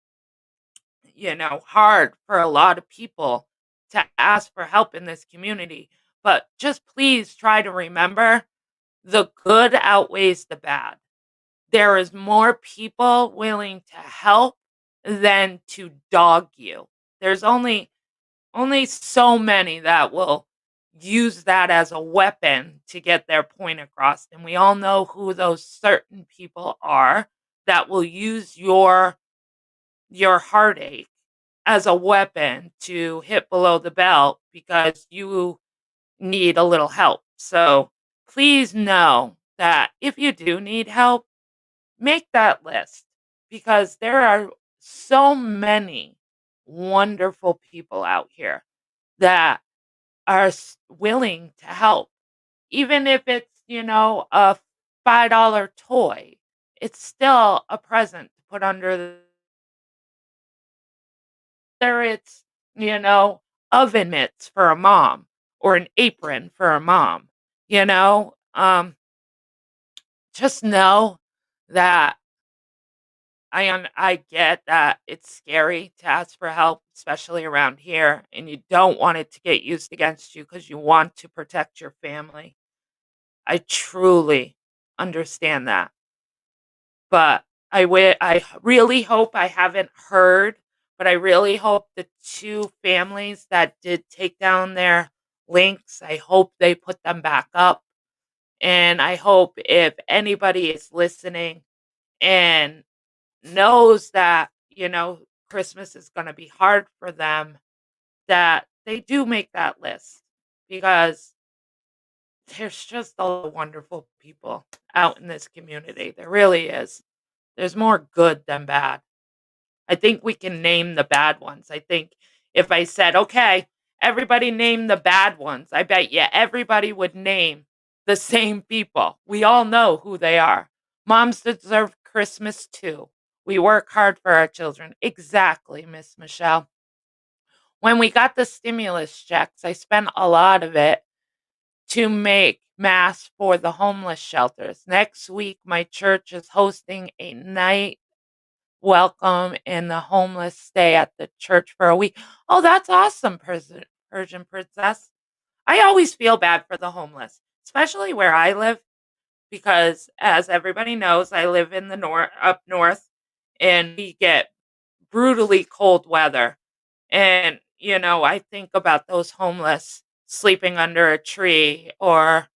hard for a lot of people to ask for help in this community. But just please try to remember the good outweighs the bad. There is more people willing to help than to dog you. There's only so many that will use that as a weapon to get their point across. And we all know who those certain people are that will use your heartache as a weapon to hit below the belt because you need a little help. So please know that if you do need help, make that list because there are so many wonderful people out here that are willing to help. Even if it's, a $5 toy, it's still a present to put under whether it's, oven mitts for a mom or an apron for a mom, you know? Just know that I get that it's scary to ask for help, especially around here, and you don't want it to get used against you because you want to protect your family. I truly understand that. But I really hope I haven't heard, but I really hope the 2 families that did take down their links, I hope they put them back up, and I hope if anybody is listening and knows that, Christmas is gonna be hard for them, that they do make that list because there's just a lot of wonderful people out in this community. There really is. There's more good than bad. I think we can name the bad ones. I think if I said, "Okay, everybody name the bad ones," I bet you everybody would name the same people. We all know who they are. Moms deserve Christmas too. We work hard for our children. Exactly, Miss Michelle. When we got the stimulus checks, I spent a lot of it to make masks for the homeless shelters. Next week, my church is hosting a night welcome and the homeless stay at the church for a week. Oh, that's awesome, Persian Princess. I always feel bad for the homeless, especially where I live, because as everybody knows, I live in the up north, and we get brutally cold weather. And, I think about those homeless sleeping under a tree or,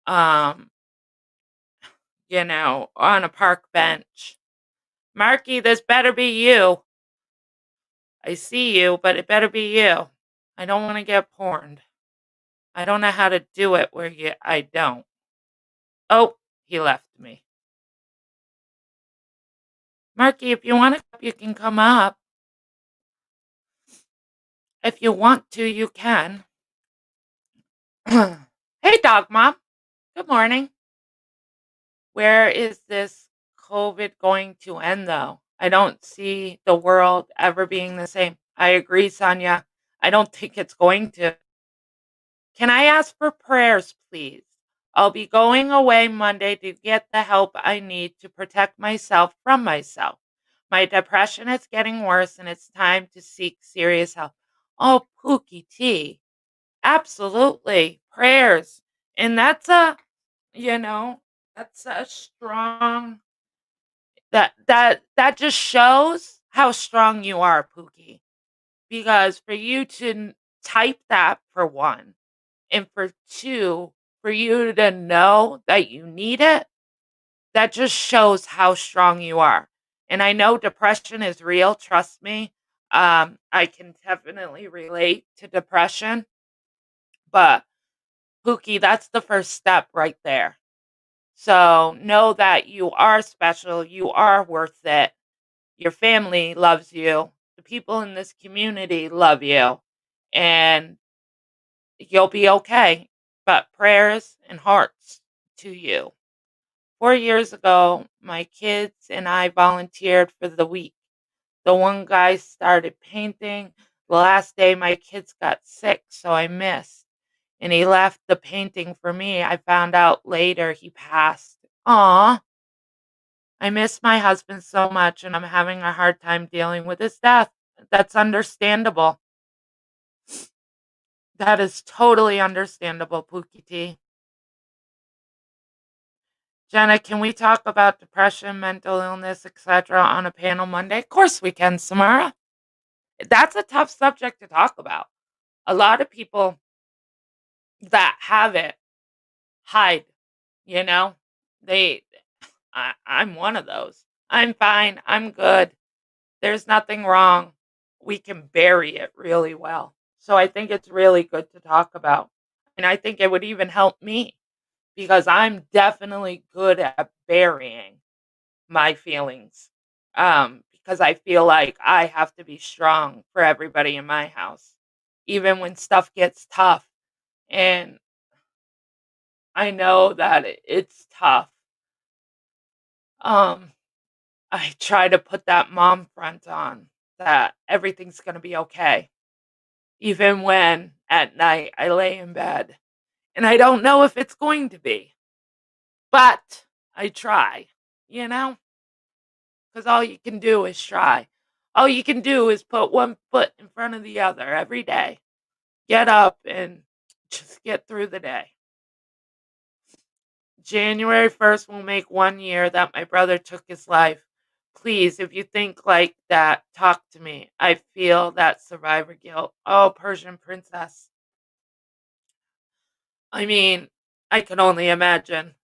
um, on a park bench. Marky, this better be you. I see you, but it better be you. I don't wanna get porned. I don't know how to do it where I don't. Oh, he left me. Marky, if you wanna you can come up. If you want to, you can. Hey, dog mom. Good morning. Where is this COVID going to end, though? I don't see the world ever being the same. I agree, Sonia. I don't think it's going to. Can I ask for prayers, please? I'll be going away Monday to get the help I need to protect myself from myself. My depression is getting worse and it's time to seek serious help. Oh, Pookie T. Absolutely. Prayers. And you know, that's a strong that just shows how strong you are, Pookie. Because for you to type that for one, and for two, for you to know that you need it, that just shows how strong you are. And I know depression is real, trust me. I can definitely relate to depression, but Pookie, that's the first step right there. So know that you are special, you are worth it. Your family loves you. The people in this community love you. And you'll be okay. But prayers and hearts to you. 4 years ago, my kids and I volunteered for the week. The one guy started painting. The last day, my kids got sick, so I missed. And he left the painting for me. I found out later he passed. Aw, I miss my husband so much, and I'm having a hard time dealing with his death. That's understandable. That is totally understandable, Pookie T. Jenna, can we talk about depression, mental illness, etc. on a panel Monday? Of course we can, Samara. That's a tough subject to talk about. A lot of people that have it hide, you know? They I'm one of those. I'm fine. I'm good. There's nothing wrong. we can bury it really well. So I think it's really good to talk about. And I think it would even help me because I'm definitely good at burying my feelings. Because I feel like I have to be strong for everybody in my house, even when stuff gets tough. And I know that it's tough. Um, I try to put that mom front on that everything's going to be okay, even when at night I lay in bed and I don't know if it's going to be, but I try, you know, because all you can do is try. All you can do is put one foot in front of the other every day. Get up and just get through the day. January 1st will make 1 year that my brother took his life. Please, if you think like that, talk to me. I feel that survivor guilt. Oh, Persian princess. I mean, I can only imagine.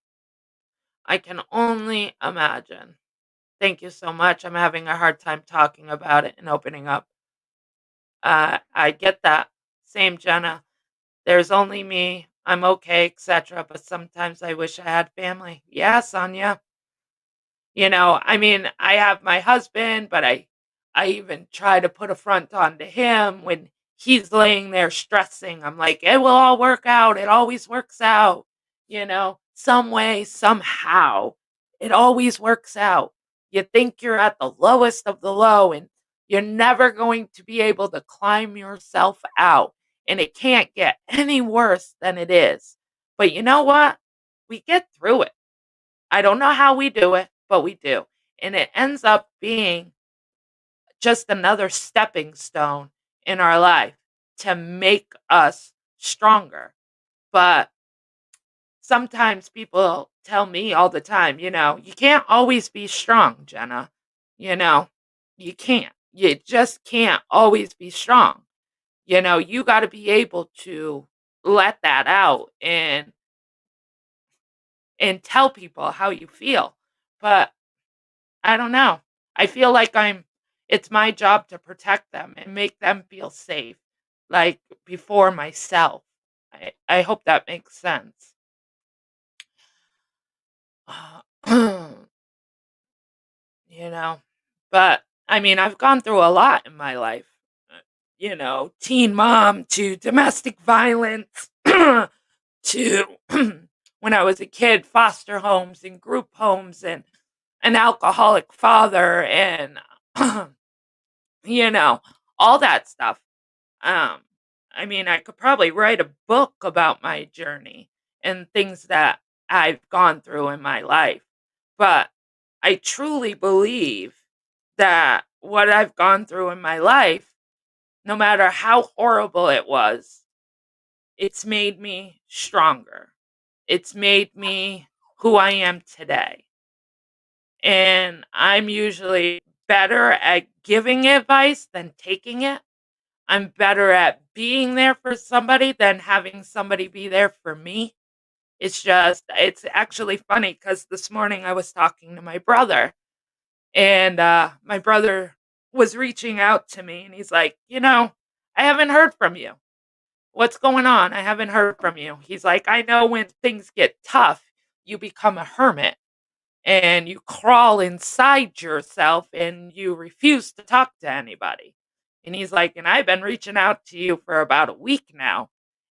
I can only imagine. Thank you so much. I'm having a hard time talking about it and opening up. I get that. Same, Jenna. There's only me. I'm okay, etc. But sometimes I wish I had family. Yeah, Sonia. I mean, I have my husband, but I even try to put a front on to him when he's laying there stressing. I'm like, it will all work out. It always works out. Some way, somehow, it always works out. You think you're at the lowest of the low and you're never going to be able to climb yourself out. And it can't get any worse than it is. But you know what? We get through it. I don't know how we do it, but we do. And it ends up being just another stepping stone in our life to make us stronger. But sometimes people tell me all the time, you can't always be strong, Jenna. You know, you can't. You just can't always be strong. You got to be able to let that out and tell people how you feel. But I don't know. I feel like it's my job to protect them and make them feel safe, like before myself. I hope that makes sense. you know, but I mean, I've gone through a lot in my life, teen mom to domestic violence to when I was a kid, foster homes and group homes and an alcoholic father and you know, all that stuff. Um, I mean, I could probably write a book about my journey and things that I've gone through in my life. But I truly believe that what I've gone through in my life, no matter how horrible it was, it's made me stronger. It's made me who I am today. And I'm usually better at giving advice than taking it. I'm better at being there for somebody than having somebody be there for me. It's actually funny because this morning I was talking to my brother, and my brother was reaching out to me, and he's like, I haven't heard from you. What's going on? I haven't heard from you. He's like, I know when things get tough, you become a hermit and you crawl inside yourself and you refuse to talk to anybody. And he's like, and I've been reaching out to you for about a week now,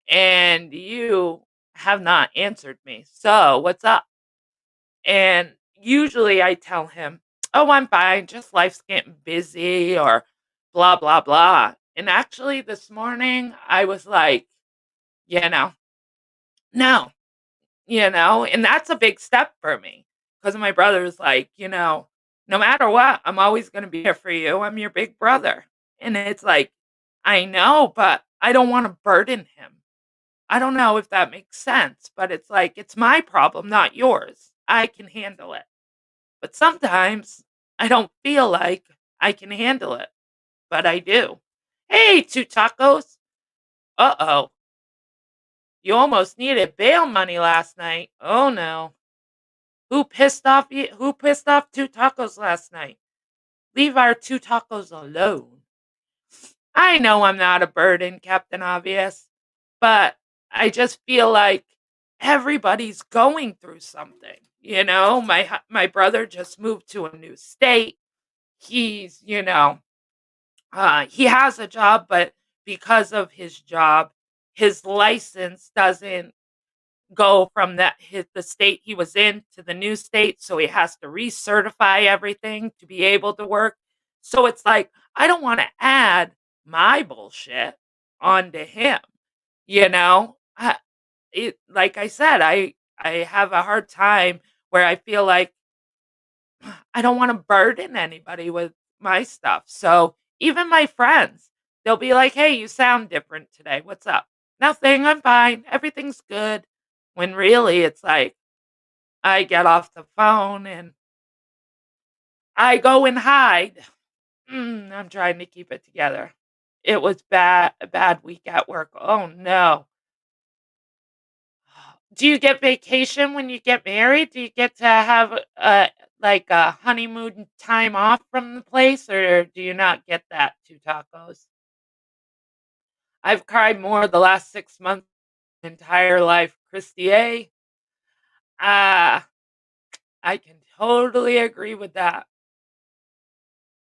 and you have not answered me. So, what's up? And usually I tell him, oh, I'm fine. Just life's getting busy or blah, blah, blah. And actually, this morning I was like, you know, no, and that's a big step for me because my brother's like, no matter what, I'm always going to be here for you. I'm your big brother. And it's like, I know, but I don't want to burden him. I don't know if that makes sense, but it's like, it's my problem, not yours. I can handle it. But sometimes I don't feel like I can handle it, but I do. Hey, two tacos. Uh oh. You almost needed bail money last night. Oh no. Who pissed off you? Who pissed off two tacos last night? Leave our two tacos alone. I know I'm not a burden, Captain Obvious, but I just feel like everybody's going through something, you know? My brother just moved to a new state. He's, he has a job, but because of his job, his license doesn't go from the state he was in to the new state, so he has to recertify everything to be able to work. So it's like I don't want to add my bullshit onto him, you know? Like I said, I have a hard time where I feel like I don't want to burden anybody with my stuff. So even my friends, they'll be like, "Hey, you sound different today. What's up?" "Nothing. I'm fine. Everything's good." When really it's like I get off the phone and I go and hide. I'm trying to keep it together. It was a bad week at work. Oh no. Do you get vacation when you get married? Do you get to have like a honeymoon time off from the place, or do you not get that, 2 tacos? I've cried more the last 6 months of my entire life, Christy A. Ah, I can totally agree with that.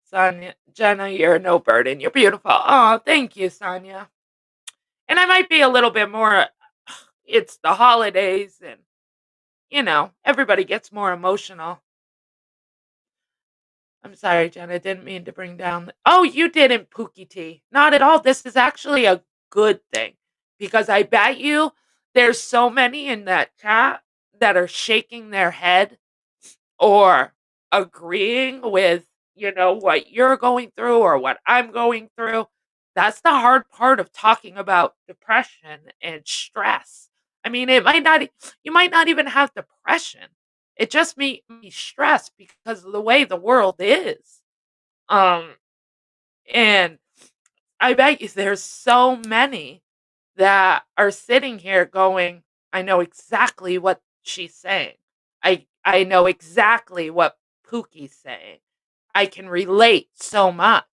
Sonia, Jenna, you're no burden. You're beautiful. Oh, thank you, Sonia. And I might be a little bit more. It's the holidays, and everybody gets more emotional. I'm sorry, Jen. I didn't mean to bring down. Oh, you didn't, Pookie T. Not at all. This is actually a good thing because I bet you there's so many in that chat that are shaking their head or agreeing with, what you're going through or what I'm going through. That's the hard part of talking about depression and stress. I mean, you might not even have depression. It just may be stress because of the way the world is. Um, and I bet you there's so many that are sitting here going, I know exactly what she's saying. I know exactly what Pookie's saying. I can relate so much,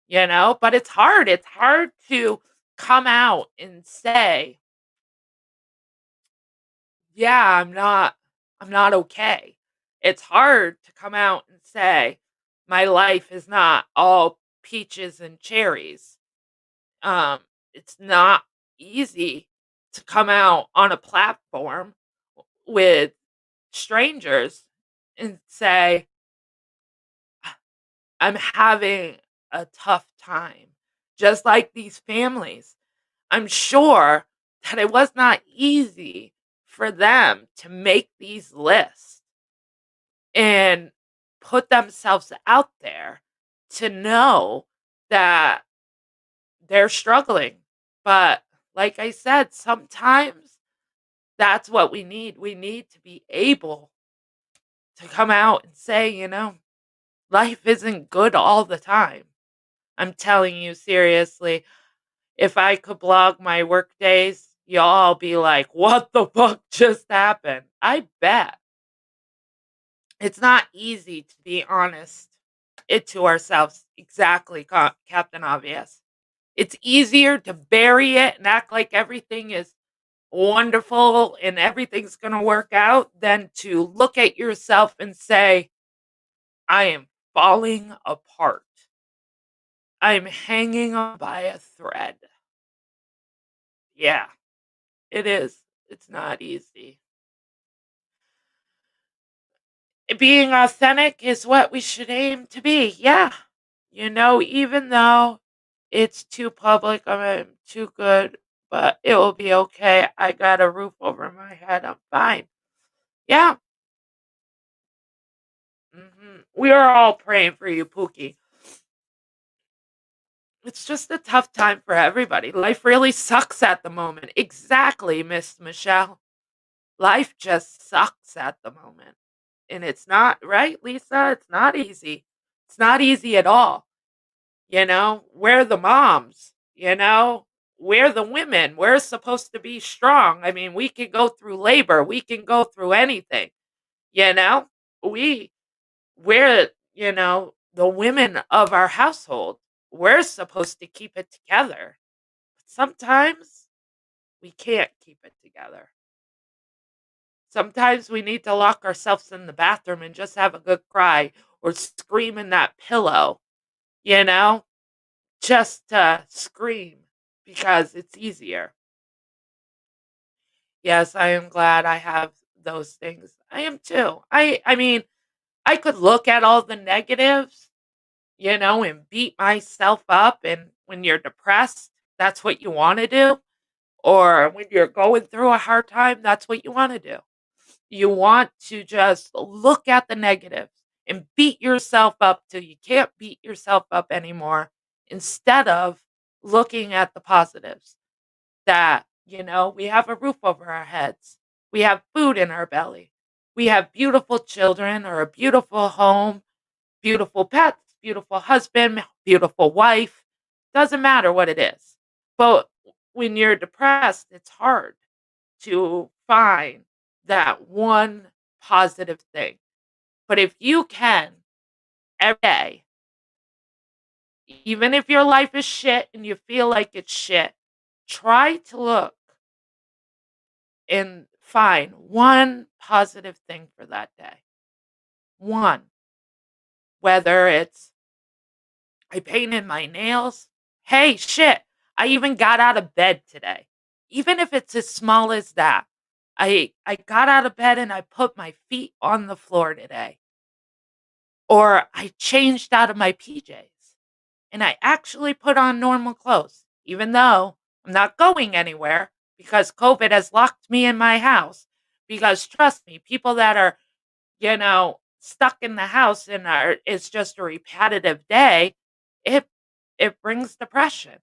but it's hard. It's hard to come out and say, "Yeah, I'm not okay." It's hard to come out and say, "My life is not all peaches and cherries." It's not easy to come out on a platform with strangers and say, "I'm having a tough time." Just like these families. I'm sure that it was not easy for them to make these lists and put themselves out there to know that they're struggling. But like I said, sometimes that's what we need. We need to be able to come out and say, life isn't good all the time. I'm telling you seriously, if I could blog my work days, y'all be like, "What the fuck just happened?" I bet. It's not easy to be honest to ourselves. Exactly, Captain Obvious. It's easier to bury it and act like everything is wonderful and everything's going to work out than to look at yourself and say, "I am falling apart. I'm hanging on by a thread." Yeah, it is. It's not easy. Being authentic is what we should aim to be. Yeah. Even though it's too public, I'm too good, but it will be okay. I got a roof over my head. I'm fine. Yeah. We are all praying for you, Pookie. It's just a tough time for everybody. Life really sucks at the moment. Exactly, Miss Michelle. Life just sucks at the moment. And it's not, right, Lisa? It's not easy. It's not easy at all. We're the moms, we're the women. We're supposed to be strong. I mean, we can go through labor, we can go through anything, you know? We we're, the women of our household. we're supposed to keep it together. But sometimes we can't keep it together. Sometimes we need to lock ourselves in the bathroom and just have a good cry or scream in that pillow, you know, just to scream because it's easier. Yes, I am glad I have those things. I am too. I mean, I could look at all the negatives, and beat myself up, and when you're depressed, that's what you want to do, or when you're going through a hard time, that's what you want to do. You want to just look at the negatives and beat yourself up till you can't beat yourself up anymore instead of looking at the positives that, we have a roof over our heads. We have food in our belly. We have beautiful children or a beautiful home, beautiful pets, beautiful husband, beautiful wife. Doesn't matter what it is. But when you're depressed, it's hard to find that one positive thing. But if you can, every day, even if your life is shit and you feel like it's shit, try to look and find one positive thing for that day. One. Whether it's I painted my nails. Hey, shit. I even got out of bed today. Even if it's as small as that. I got out of bed and I put my feet on the floor today. Or I changed out of my PJs and I actually put on normal clothes, even though I'm not going anywhere because COVID has locked me in my house. Because trust me, people that are, stuck in the house and it's just a repetitive day, it it brings depression.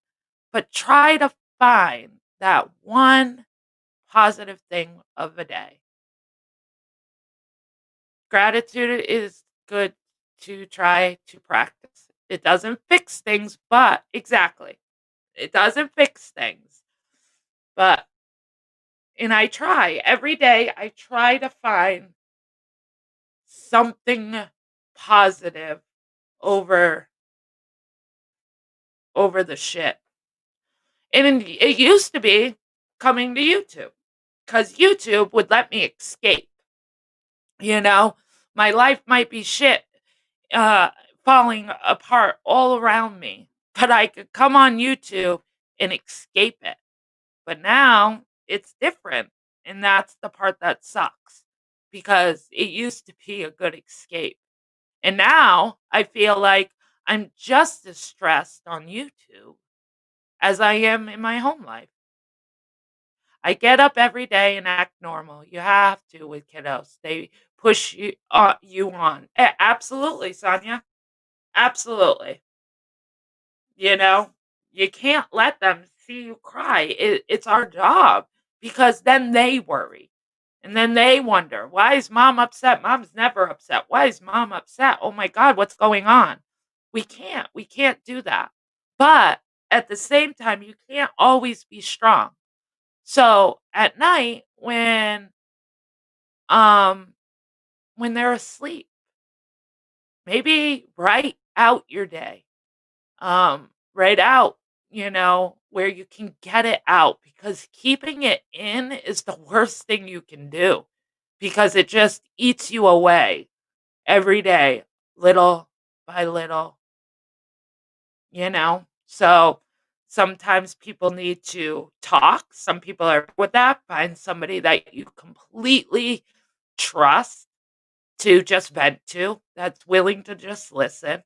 But try to find that one positive thing of a day. Gratitude is good to try to practice. It doesn't fix things, but exactly. It doesn't fix things. But and I try every day I try to find something positive over the shit. And it used to be coming to YouTube cuz YouTube would let me escape, you know? My life might be shit, uh, falling apart all around me, but I could come on YouTube and escape it. But now it's different, and that's the part that sucks because it used to be a good escape. And now I feel like I'm just as stressed on YouTube as I am in my home life. I get up every day and act normal. You have to with kiddos. They push you on. Absolutely, Sonia. Absolutely. You know, you can't let them see you cry. It's our job because then they worry. And then they wonder, why is mom upset? Mom's never upset. Why is mom upset? Oh my God, what's going on? We can't do that. But at the same time, you can't always be strong. So at night um when they're asleep, maybe write out your day. Write out, where you can get it out because keeping it in is the worst thing you can do because it just eats you away every day, little by little, you know? So sometimes people need to talk. Some people are with that. Find somebody that you completely trust to just vent to, that's willing to just listen.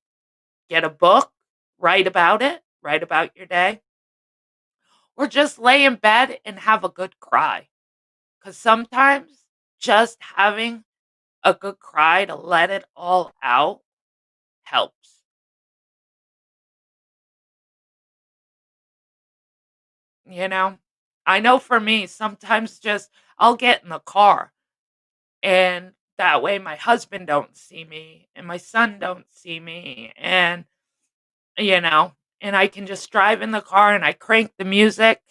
Get a book, write about your day, or just lay in bed and have a good cry. Because sometimes just having a good cry to let it all out helps. You know, I know for me, sometimes just I'll get in the car and that way my husband don't see me and my son don't see me you know, and I can just drive in the car and I crank the music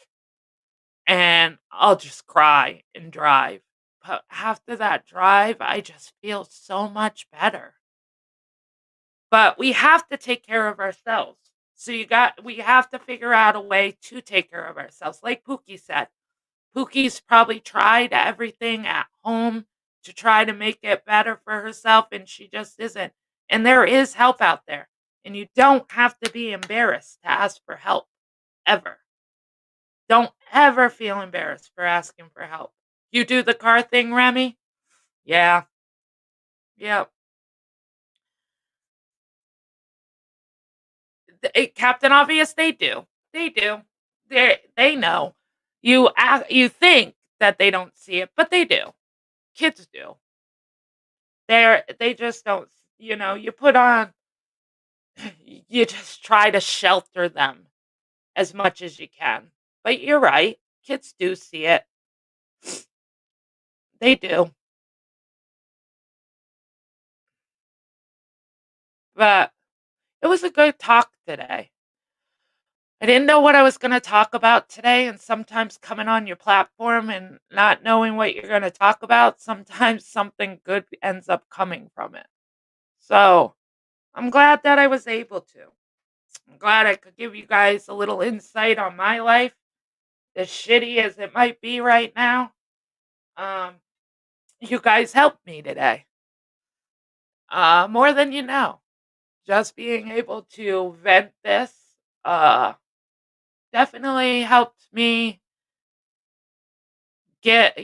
and I'll just cry and drive. But after that drive, I just feel so much better. But we have to take care of ourselves. So we have to figure out a way to take care of ourselves. Like Pookie said, Pookie's probably tried everything at home to try to make it better for herself, and she just isn't. And there is help out there, and you don't have to be embarrassed to ask for help ever. Don't ever feel embarrassed for asking for help. You do the car thing, Remy? Yeah. Yep. Captain Obvious, they do. They do. They know. You think that they don't see it, but they do. Kids do. They just don't, you put on you just try to shelter them as much as you can. But you're right. Kids do see it. They do. But it was a good talk today. I didn't know what I was going to talk about today, and sometimes coming on your platform and not knowing what you're going to talk about, sometimes something good ends up coming from it. So, I'm glad that I was able to. I'm glad I could give you guys a little insight on my life, as shitty as it might be right now. Um, you guys helped me today. More than you know. Just being able to vent this uh, definitely helped me get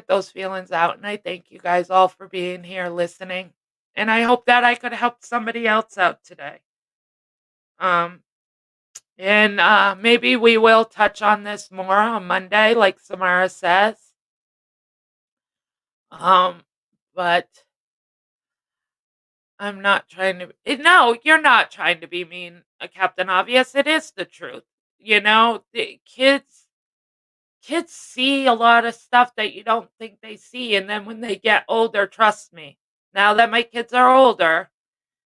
those feelings out. And I thank you guys all for being here listening. And I hope that I could help somebody else out today. Um, and maybe we will touch on this more on Monday, like Samara says. Um, but I'm not trying to. No, you're not trying to be mean, Captain Obvious. It is the truth. The kids see a lot of stuff that you don't think they see, and then when they get older, trust me, now that my kids are older,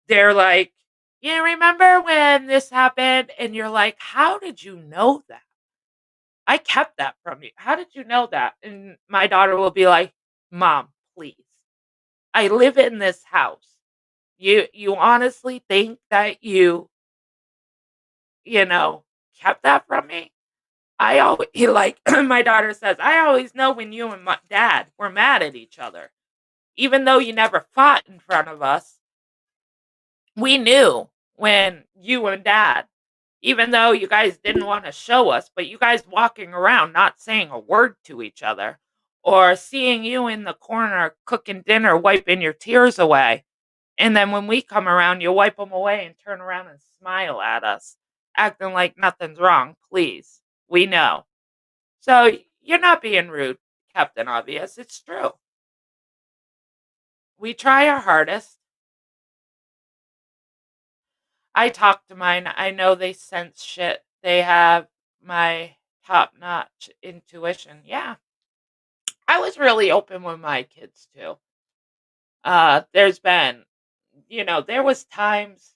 they're like, "You remember when this happened?" And you're like, "How did you know that? I kept that from you. How did you know that?" And my daughter will be like, "Mom, please. I live in this house. You honestly think that you know, kept that from me?" I always like my daughter says, "I always know when you and my dad were mad at each other. Even though you never fought in front of us, we knew when you and dad, even though you guys didn't want to show us, but you guys walking around not saying a word to each other, or seeing you in the corner cooking dinner, wiping your tears away. And then when we come around, you wipe them away and turn around and smile at us, acting like nothing's wrong. Please, we know." So you're not being rude, Captain Obvious. It's true. We try our hardest. I talk to mine. I know they sense shit. They have my top notch intuition. Yeah. I was really open with my kids too. There's been, there was times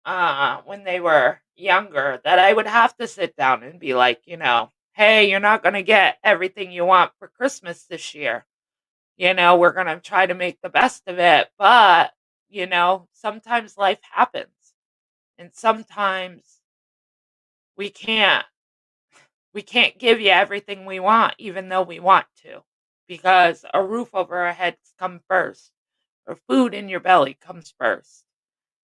when they were younger that I would have to sit down and be like, "Hey, you're not going to get everything you want for Christmas this year. We're going to try to make the best of it, but, sometimes life happens, and sometimes we can't we can't give you everything we want even though we want to, because a roof over our heads comes first, or food in your belly comes first."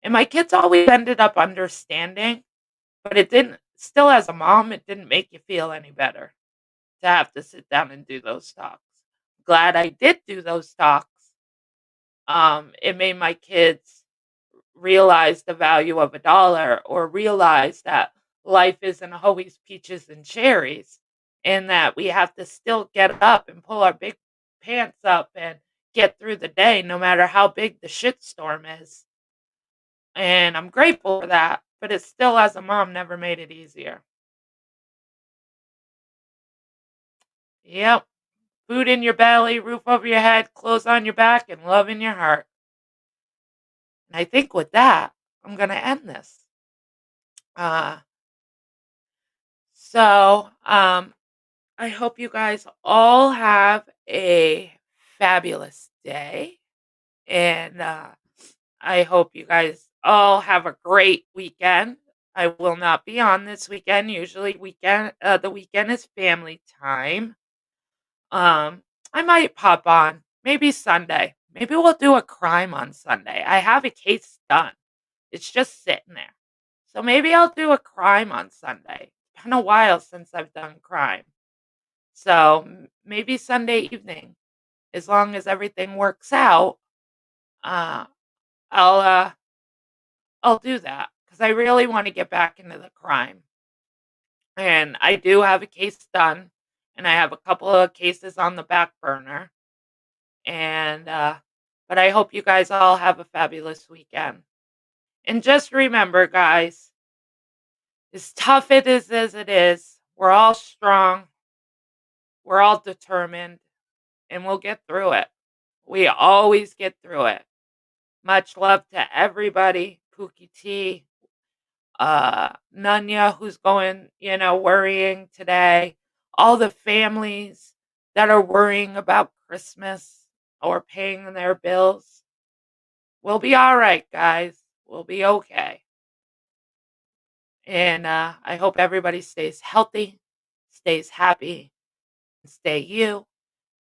And my kids always ended up understanding, but it didn't still, as a mom, it didn't make you feel any better to have to sit down and do those talks. Glad I did do those talks. It made my kids realize the value of a dollar, or realize that life isn't always peaches and cherries, and that we have to still get up and pull our big pants up and get through the day no matter how big the shitstorm is. And I'm grateful for that, but it still, as a mom, never made it easier. Yep. Food in your belly, roof over your head, clothes on your back, and love in your heart. And I think with that, I'm going to end this. Uh, so, I hope you guys all have a fabulous day. And I hope you guys all have a great weekend. I will not be on this weekend. Usually the weekend is family time. Um, I might pop on, maybe Sunday. Maybe we'll do a crime on Sunday. I have a case done. It's just sitting there. So maybe I'll do a crime on Sunday. It's been a while since I've done crime. So maybe Sunday evening, as long as everything works out, uh, I'll uh, I'll do that because I really want to get back into the crime. And I do have a case done, and I have a couple of cases on the back burner. And but I hope you guys all have a fabulous weekend. And just remember, guys, as tough it is as it is, we're all strong, we're all determined, and we'll get through it. We always get through it. Much love to everybody. Pookie T, Nunya, who's going, worrying today. All the families that are worrying about Christmas or paying their bills. We'll be all right, guys. We'll be okay. And I hope everybody stays healthy, stays happy, and stay you.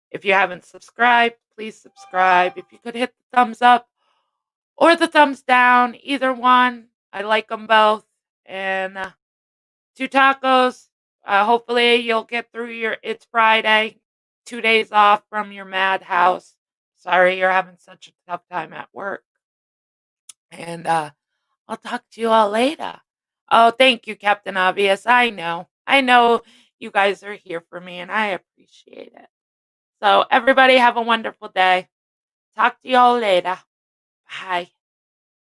If you haven't subscribed, please subscribe. If you could hit the thumbs up or the thumbs down, either one. I like them both. And two tacos. Hopefully you'll get through it's Friday, 2 days off from your madhouse. Sorry you're having such a tough time at work. And I'll talk to you all later. Oh, thank you, Captain Obvious. I know. I know you guys are here for me, and I appreciate it. So, everybody, have a wonderful day. Talk to you all later. Bye.